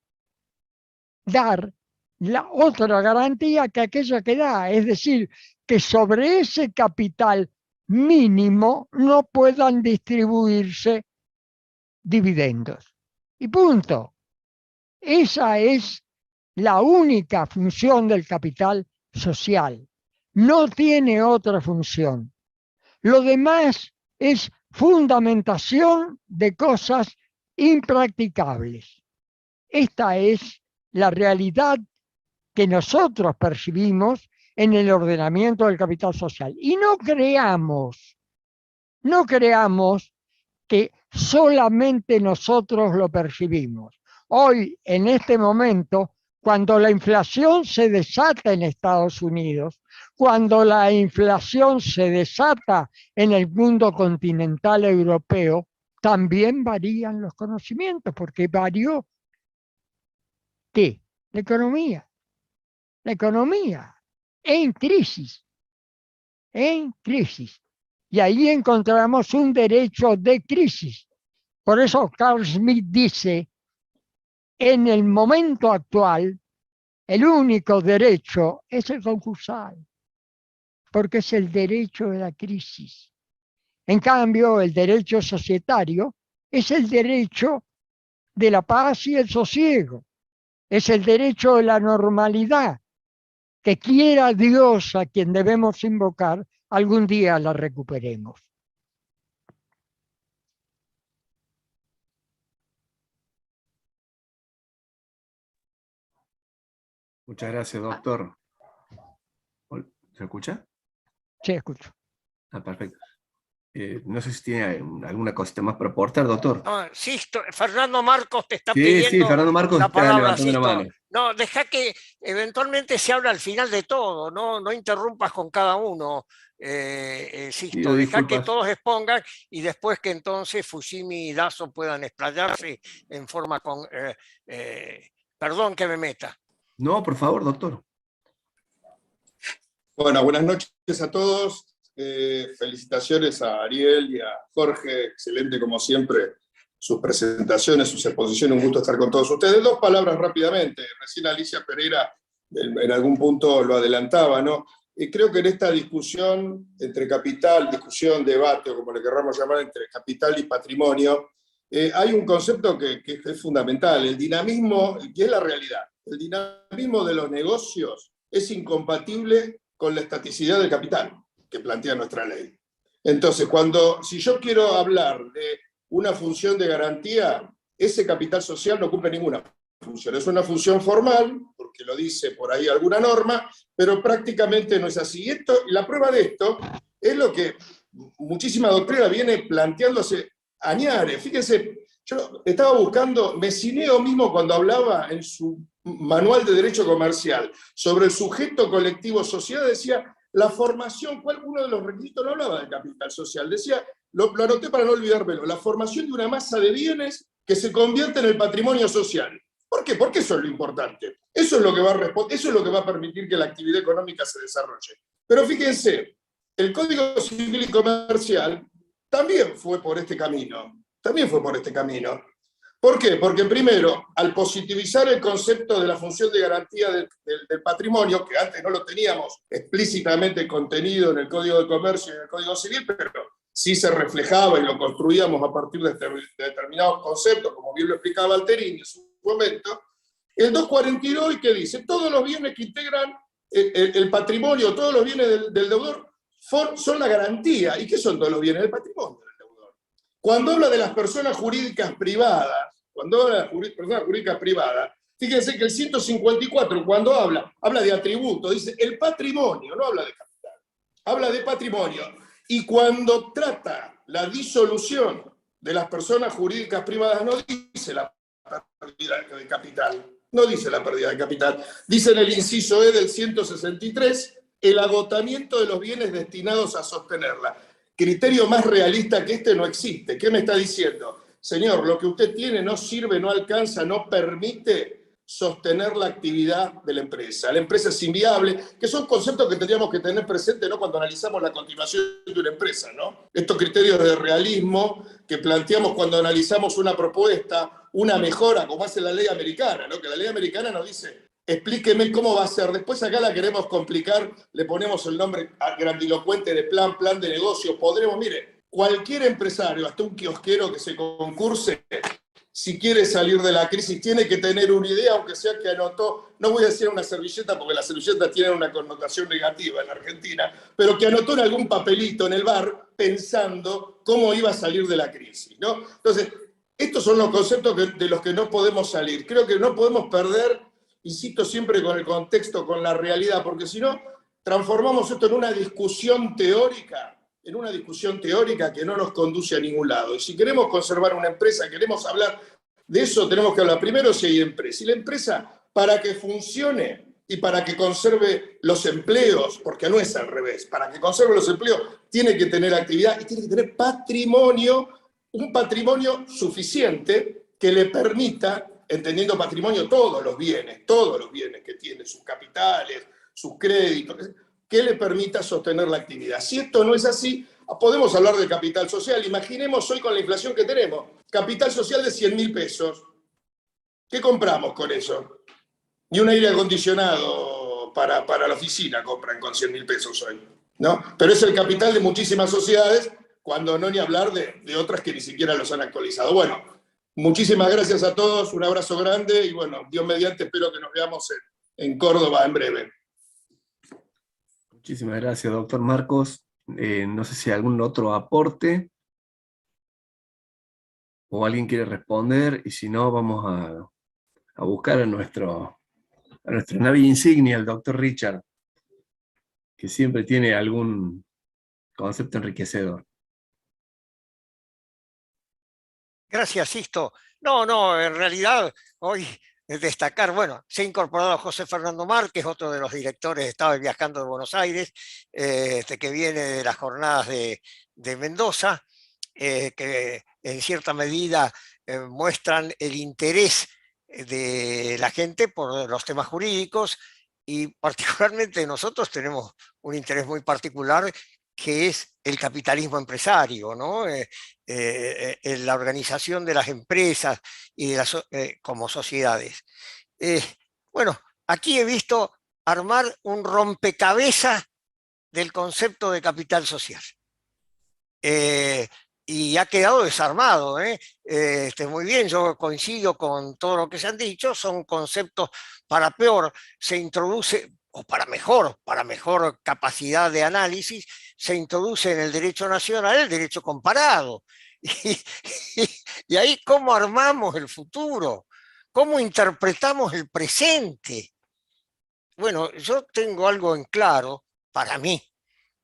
dar la otra garantía que aquella que da, es decir, que sobre ese capital mínimo no puedan distribuirse dividendos. Y punto. Esa es la única función del capital social. No tiene otra función. Lo demás es fundamentación de cosas impracticables. Esta es la realidad que nosotros percibimos en el ordenamiento del capital social. Y no creamos que solamente nosotros lo percibimos. Hoy, en este momento, cuando la inflación se desata en Estados Unidos, cuando la inflación se desata en el mundo continental europeo, también varían los conocimientos, porque varió ¿qué? La economía. La economía en crisis. Y ahí encontramos un derecho de crisis. Por eso Carl Schmitt dice, en el momento actual, el único derecho es el concursal, porque es el derecho de la crisis. En cambio, el derecho societario es el derecho de la paz y el sosiego, es el derecho de la normalidad, que quiera Dios, a quien debemos invocar, algún día la recuperemos. Muchas gracias, doctor. ¿Se escucha? Sí, escucho. Ah, perfecto. No sé si tiene alguna cosita más para aportar, doctor. No, Sisto, Fernando Marcos te está Sí, pidiendo Fernando Marcos la está palabra, levantando la Sisto. mano. No, deja que eventualmente se habla al final de todo, no interrumpas con cada uno, Sisto. Pido Deja que disculpas. todos expongan y después que entonces Fujimi y Lazo puedan explayarse en forma con... perdón que me meta. No, por favor, doctor. Bueno, buenas noches a todos. Felicitaciones a Ariel y a Jorge. Excelente, como siempre, sus presentaciones, sus exposiciones. Un gusto estar con todos ustedes. Dos palabras rápidamente. Recién Alicia Pereira en algún punto lo adelantaba, ¿no? Creo que en esta discusión entre capital, discusión, debate, o como le querramos llamar, entre capital y patrimonio, hay un concepto que es fundamental, el dinamismo, que es la realidad. El dinamismo de los negocios es incompatible con la estaticidad del capital que plantea nuestra ley. Entonces, si yo quiero hablar de una función de garantía, ese capital social no cumple ninguna función. Es una función formal, porque lo dice por ahí alguna norma, pero prácticamente no es así. Y la prueba de esto es lo que muchísima doctrina viene planteándose añares. Fíjense, yo estaba buscando, Messineo mismo cuando hablaba en su manual de derecho comercial sobre el sujeto colectivo sociedad, decía la formación, uno de los requisitos, no hablaba del capital social, decía, lo anoté para no olvidármelo, la formación de una masa de bienes que se convierte en el patrimonio social. ¿Por qué? Porque eso es lo importante. Eso es lo que va a permitir que la actividad económica se desarrolle. Pero fíjense, el Código Civil y Comercial también fue por este camino. ¿Por qué? Porque primero, al positivizar el concepto de la función de garantía del patrimonio, que antes no lo teníamos explícitamente contenido en el Código de Comercio y en el Código Civil, pero sí se reflejaba y lo construíamos a partir de determinados conceptos, como bien lo explicaba Alterini en su momento, el 242, ¿qué dice? Todos los bienes que integran el patrimonio, todos los bienes del deudor son la garantía. ¿Y qué son todos los bienes del patrimonio del deudor? Cuando habla de las personas jurídicas privadas, fíjense que el 154, cuando habla de atributo, dice el patrimonio, no habla de capital, habla de patrimonio. Y cuando trata la disolución de las personas jurídicas privadas, no dice la pérdida de capital, dice en el inciso E del 163, el agotamiento de los bienes destinados a sostenerla. Criterio más realista que este no existe. ¿Qué me está diciendo? Señor, lo que usted tiene no sirve, no alcanza, no permite sostener la actividad de la empresa. La empresa es inviable, que son conceptos que tendríamos que tener presente, ¿no?, cuando analizamos la continuación de una empresa, ¿no? Estos criterios de realismo que planteamos cuando analizamos una propuesta, una mejora, como hace la ley americana, ¿no? Que la ley americana nos dice, explíqueme cómo va a ser. Después acá la queremos complicar, le ponemos el nombre grandilocuente de plan de negocio. Mire, cualquier empresario, hasta un kiosquero que se concurse, si quiere salir de la crisis, tiene que tener una idea, aunque sea que anotó, no voy a decir una servilleta, porque las servilletas tienen una connotación negativa en la Argentina, pero que anotó en algún papelito en el bar pensando cómo iba a salir de la crisis, ¿no? Entonces, estos son los conceptos de los que no podemos salir. Creo que no podemos perder insisto siempre con el contexto, con la realidad, porque si no, transformamos esto en una discusión teórica, que no nos conduce a ningún lado. Y si queremos conservar una empresa, queremos hablar de eso, tenemos que hablar primero si hay empresa. Y la empresa, para que funcione y para que conserve los empleos, porque no es al revés, para que conserve los empleos, tiene que tener actividad y tiene que tener patrimonio, un patrimonio suficiente que le permita, entendiendo patrimonio, todos los bienes que tiene, sus capitales, sus créditos, que le permita sostener la actividad. Si esto no es así, podemos hablar de capital social. Imaginemos hoy con la inflación que tenemos, capital social de 100.000 pesos. ¿Qué compramos con eso? Ni un aire acondicionado para la oficina compran con 100.000 pesos hoy, ¿no? Pero es el capital de muchísimas sociedades, cuando no ni hablar de otras que ni siquiera los han actualizado. Bueno, muchísimas gracias a todos, un abrazo grande y bueno, Dios mediante, espero que nos veamos en Córdoba en breve. Muchísimas gracias, doctor Marcos. No sé si hay algún otro aporte o alguien quiere responder, y si no, vamos a buscar a nuestra nave insignia, el doctor Richard, que siempre tiene algún concepto enriquecedor. Gracias, Sisto. No, en realidad hoy destacar, bueno, se ha incorporado José Fernando Márquez, otro de los directores, estaba viajando de Buenos Aires, que viene de las jornadas de Mendoza, que en cierta medida muestran el interés de la gente por los temas jurídicos, y particularmente nosotros tenemos un interés muy particular, que es el capitalismo empresario, ¿no? La organización de las empresas y de como sociedades. Bueno, aquí he visto armar un rompecabezas del concepto de capital social. Y ha quedado desarmado. Muy bien, yo coincido con todo lo que se han dicho, son conceptos para peor, se introduce, o para mejor capacidad de análisis, se introduce en el derecho nacional el derecho comparado. Y ahí, ¿cómo armamos el futuro? ¿Cómo interpretamos el presente? Bueno, yo tengo algo en claro para mí,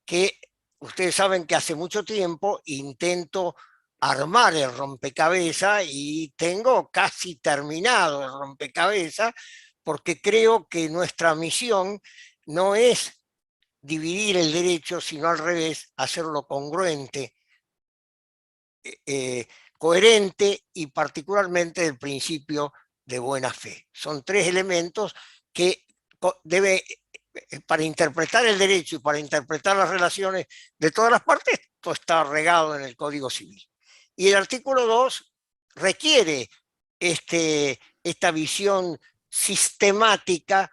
que ustedes saben que hace mucho tiempo intento armar el rompecabezas y tengo casi terminado el rompecabezas, porque creo que nuestra misión no es dividir el derecho, sino al revés, hacerlo congruente, coherente y particularmente el principio de buena fe. Son tres elementos que para interpretar el derecho y para interpretar las relaciones de todas las partes, esto está regado en el Código Civil. Y el artículo 2 requiere esta visión sistemática,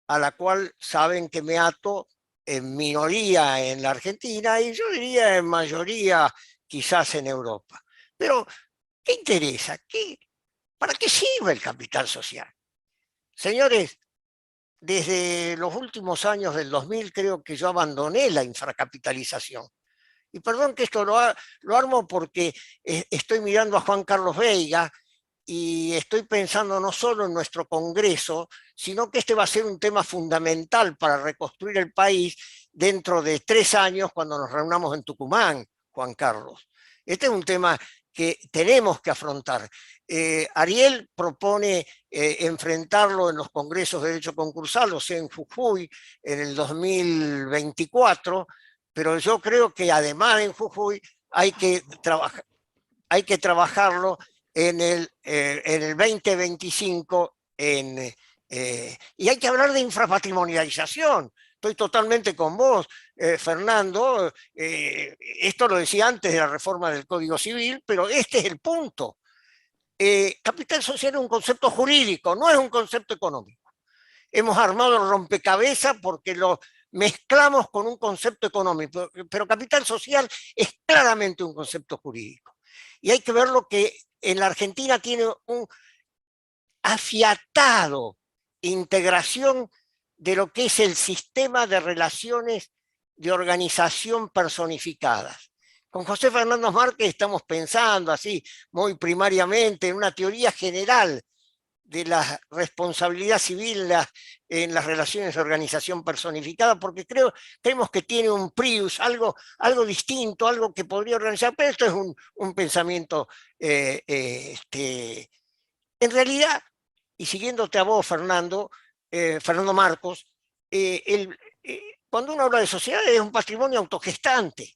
a la cual saben que me ato en minoría en la Argentina y yo diría en mayoría quizás en Europa. Pero, ¿qué interesa? ¿Para qué sirve el capital social? Señores, desde los últimos años del 2000 creo que yo abandoné la infracapitalización. Y perdón que esto lo armo porque estoy mirando a Juan Carlos Veiga y estoy pensando no solo en nuestro Congreso, sino que este va a ser un tema fundamental para reconstruir el país dentro de 3 años cuando nos reunamos en Tucumán, Juan Carlos. Este es un tema que tenemos que afrontar. Ariel propone enfrentarlo en los congresos de derecho concursal, o sea, en Jujuy, en el 2024, pero yo creo que además en Jujuy hay que trabajarlo en el 2025 y hay que hablar de infrapatrimonialización. Estoy totalmente con vos, Fernando. Esto lo decía antes de la reforma del Código Civil, pero este es el punto. Capital social es un concepto jurídico, no es un concepto económico. Hemos armado el rompecabezas porque lo mezclamos con un concepto económico, pero capital social es claramente un concepto jurídico. Y hay que ver lo que en la Argentina tiene un afiatado integración de lo que es el sistema de relaciones de organización personificadas. Con José Fernando Márquez estamos pensando así, muy primariamente, en una teoría general de la responsabilidad civil en las relaciones de organización personificada, porque creemos que tiene un prius, algo distinto, algo que podría organizar, pero esto es un pensamiento, en realidad, y siguiéndote a vos, Fernando Marcos, cuando uno habla de sociedad es un patrimonio autogestante.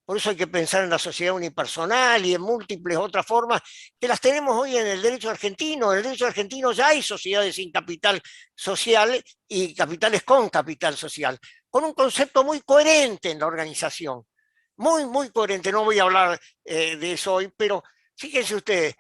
Por eso hay que pensar en la sociedad unipersonal y en múltiples otras formas que las tenemos hoy en el derecho argentino. En el derecho argentino ya hay sociedades sin capital social y capitales con capital social, con un concepto muy coherente en la organización. Muy, muy coherente. No voy a hablar de eso hoy, pero fíjense ustedes,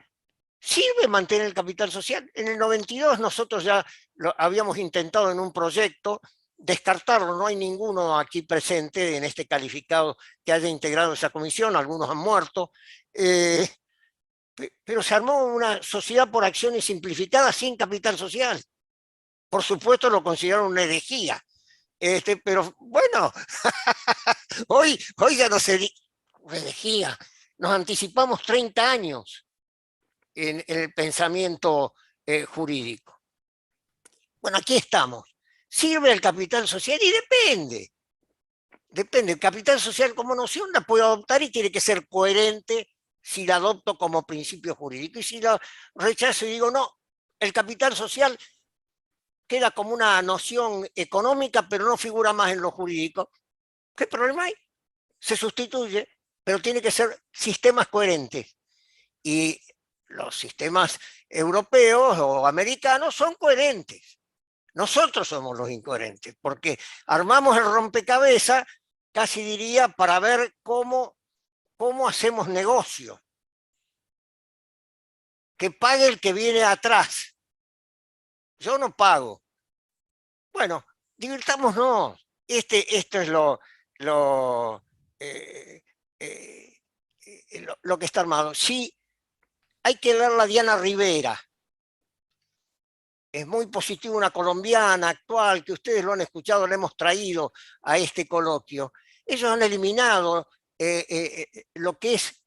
¿sirve mantener el capital social? En el 92 nosotros ya lo habíamos intentado en un proyecto descartarlo, no hay ninguno aquí presente en este calificado que haya integrado esa comisión, algunos han muerto, pero se armó una sociedad por acciones simplificadas sin capital social. Por supuesto lo consideraron una herejía, pero bueno, hoy ya no se herejía, nos anticipamos 30 años en el pensamiento jurídico. Bueno, aquí estamos. ¿Sirve el capital social? Y depende. Depende. El capital social como noción la puedo adoptar y tiene que ser coherente si la adopto como principio jurídico. Y si la rechazo y digo, no, el capital social queda como una noción económica, pero no figura más en lo jurídico, ¿qué problema hay? Se sustituye, pero tiene que ser sistemas coherentes. Y los sistemas europeos o americanos son coherentes. Nosotros somos los incoherentes, porque armamos el rompecabezas, casi diría, para ver cómo hacemos negocio. Que pague el que viene atrás. Yo no pago. Bueno, divirtámonos. Esto es lo que está armado. Sí, hay que leer a Diana Rivera. Es muy positivo, una colombiana actual, que ustedes lo han escuchado, la hemos traído a este coloquio. Ellos han eliminado lo que es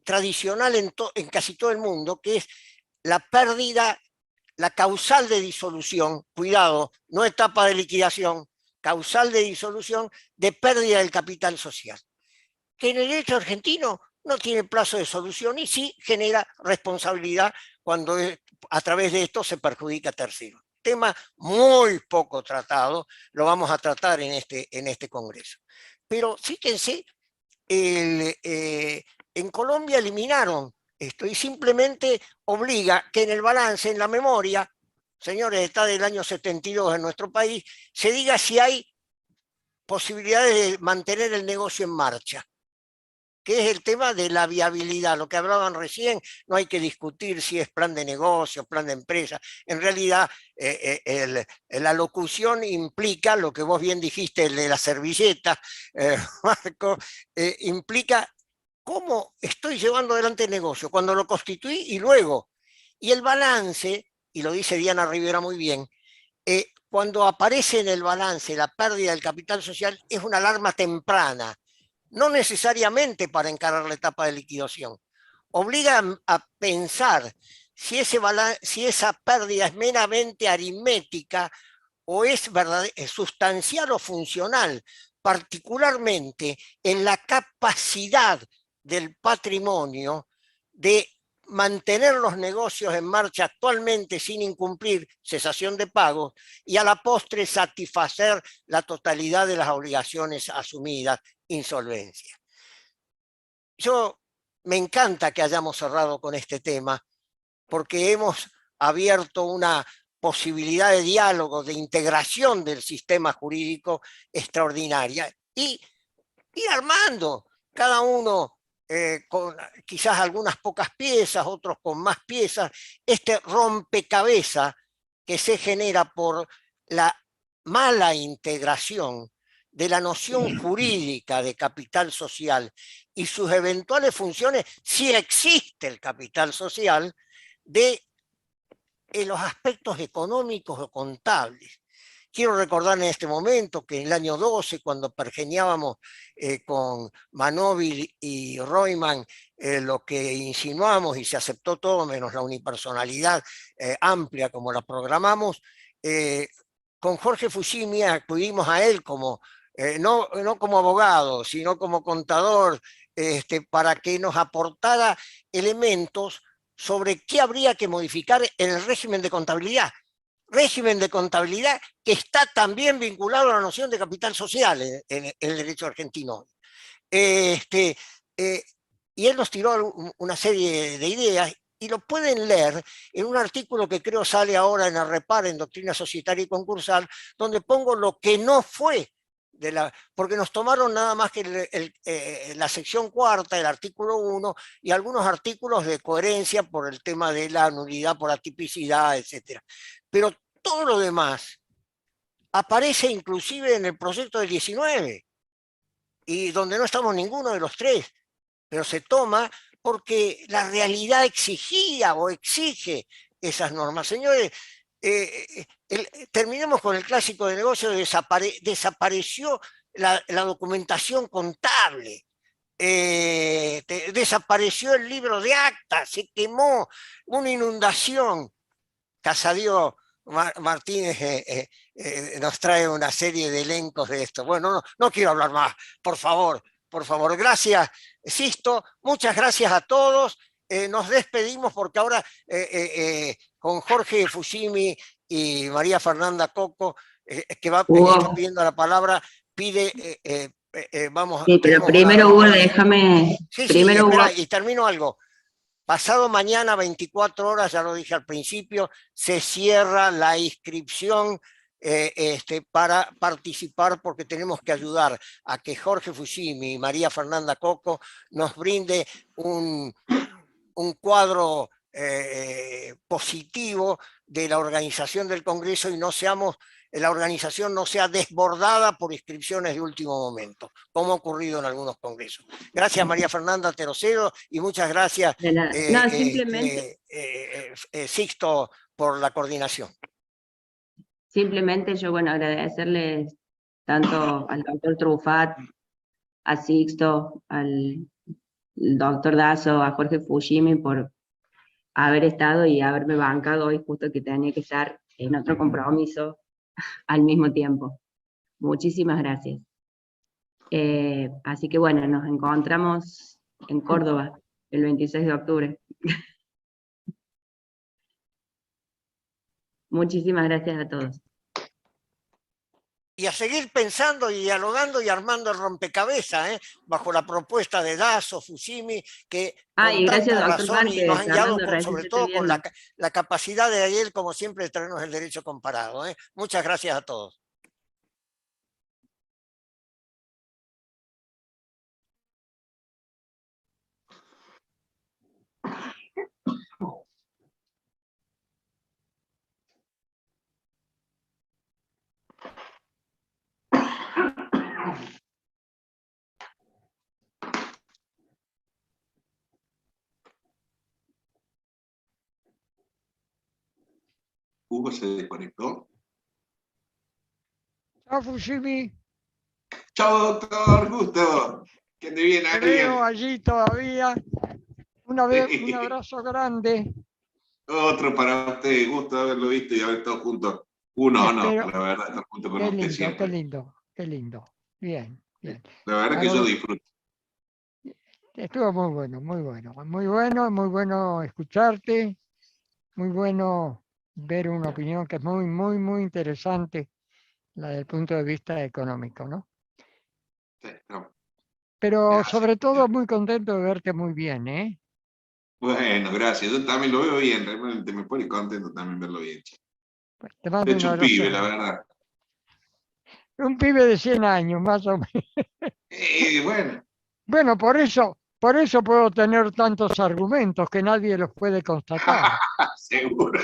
tradicional en casi todo el mundo, que es la pérdida, la causal de disolución, cuidado, no etapa de liquidación, causal de disolución de pérdida del capital social, que en el derecho argentino no tiene plazo de solución y sí genera responsabilidad cuando a través de esto se perjudica a terceros. Tema muy poco tratado, lo vamos a tratar en este congreso. Pero fíjense, en Colombia eliminaron esto y simplemente obliga que en el balance, en la memoria, señores, está del año 72 en nuestro país, se diga si hay posibilidades de mantener el negocio en marcha, que es el tema de la viabilidad, lo que hablaban recién. No hay que discutir si es plan de negocio, plan de empresa. En realidad, la locución implica, lo que vos bien dijiste, el de la servilleta, Marco, implica cómo estoy llevando adelante el negocio, cuando lo constituí y luego. Y el balance, y lo dice Diana Rivera muy bien, cuando aparece en el balance la pérdida del capital social, es una alarma temprana, no necesariamente para encarar la etapa de liquidación. Obliga a pensar si esa pérdida es meramente aritmética o es sustancial o funcional, particularmente en la capacidad del patrimonio de mantener los negocios en marcha actualmente sin incumplir cesación de pagos y a la postre satisfacer la totalidad de las obligaciones asumidas, insolvencia. Me encanta que hayamos cerrado con este tema porque hemos abierto una posibilidad de diálogo, de integración del sistema jurídico extraordinaria y ir armando cada uno con quizás algunas pocas piezas, otros con más piezas, este rompecabezas que se genera por la mala integración de la noción jurídica de capital social y sus eventuales funciones, si existe el capital social, de los aspectos económicos o contables. Quiero recordar en este momento que en el año 12, cuando pergeñábamos con Manóvil y Reutemann, lo que insinuamos y se aceptó todo menos la unipersonalidad amplia como la programamos, con Jorge Fushimi acudimos a él como, no como abogado, sino como contador, para que nos aportara elementos sobre qué habría que modificar en el régimen de contabilidad. Régimen de contabilidad que está también vinculado a la noción de capital social en el derecho argentino. Y él nos tiró una serie de ideas y lo pueden leer en un artículo que creo sale ahora en Arrepar, en Doctrina Societaria y Concursal, donde pongo lo que no fue, porque nos tomaron nada más que la sección cuarta, el artículo 1, y algunos artículos de coherencia por el tema de la nulidad por atipicidad, etc. Pero todo lo demás aparece inclusive en el proyecto del 19, y donde no estamos ninguno de los tres, pero se toma porque la realidad exigía o exige esas normas. Señores, terminemos con el clásico de negocio, desapareció la documentación contable, desapareció el libro de actas, se quemó, una inundación. Casadio Martínez nos trae una serie de elencos de esto. Bueno, no quiero hablar más, por favor. Gracias, Sisto, muchas gracias a todos. Nos despedimos porque ahora con Jorge Fushimi y María Fernanda Coco, que está pidiendo la palabra, pide, vamos... Sí, pero primero, Hugo, déjame... Sí, primero, espera, Hugo... y termino algo. Pasado mañana, 24 horas, ya lo dije al principio, se cierra la inscripción para participar, porque tenemos que ayudar a que Jorge Fushimi y María Fernanda Coco nos brinde un cuadro positivo de la organización del Congreso y la organización no sea desbordada por inscripciones de último momento, como ha ocurrido en algunos congresos. Gracias, María Fernanda, te lo cedo, y muchas gracias, simplemente, Sixto, por la coordinación. Simplemente yo, agradecerles tanto al doctor Trufat, a Sixto, al doctor Dazo, a Jorge Fushimi por haber estado y haberme bancado hoy, justo que tenía que estar en otro compromiso al mismo tiempo. Muchísimas gracias. Así que nos encontramos en Córdoba el 26 de octubre. Muchísimas gracias a todos. Y a seguir pensando y dialogando y armando el rompecabezas, bajo la propuesta de Dazo, Fushimi, que y gracias, tanta doctor razón y nos han guiado, sobre todo con la capacidad de Ariel, como siempre, de traernos el derecho comparado. Muchas gracias a todos. Hugo se desconectó. Chao, Fushimi. Chao, doctor, gusto. Que ande bien, Te Ariel. veo allí todavía. Un abrazo grande. Otro para usted, gusto de haberlo visto y haber estado juntos. La verdad, estar junto con usted siempre. Qué lindo. Bien. La verdad que yo disfruto. Estuvo muy bueno escucharte, muy bueno ver una opinión que es muy interesante, la del punto de vista económico, ¿no? Sí, no. Pero Gracias. sobre todo muy contento de verte muy bien, ¿eh? Bueno, gracias. Yo también lo veo bien, realmente me pone contento también verlo bien. Pues te mando De hecho, un un abrazo. pibe, la verdad. Un pibe de 100 años, más o menos. Bueno. Bueno, por eso puedo tener tantos argumentos que nadie los puede constatar. Seguro.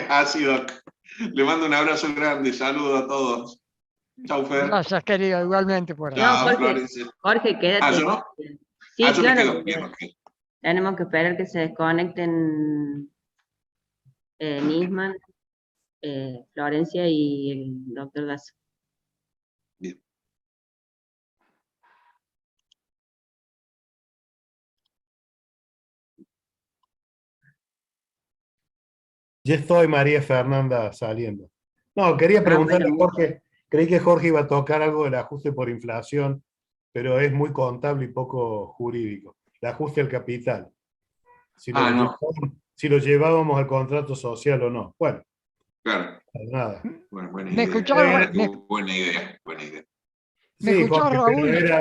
Así, Doc. Le mando un abrazo grande, saludos a todos. Chau, Fer. Gracias, querido, igualmente por ahí. Chao, Jorge, Florencia. Jorge, quédate. ¿Yo no? Sí, yo claro. me quedo. Tenemos que esperar que se desconecten Nisman Florencia y el doctor Dazo. Bien. Ya estoy, María Fernanda, saliendo. No, quería preguntarle a Jorge, creí que Jorge iba a tocar algo del ajuste por inflación, pero es muy contable y poco jurídico. El ajuste al capital. No. Si lo llevábamos al contrato social o no. Bueno, Claro. nada. Bueno, buena ¿Me idea. escuchás, Buena idea, buena idea. ¿Me Sí, escuchás, Jorge, pero Raúl? era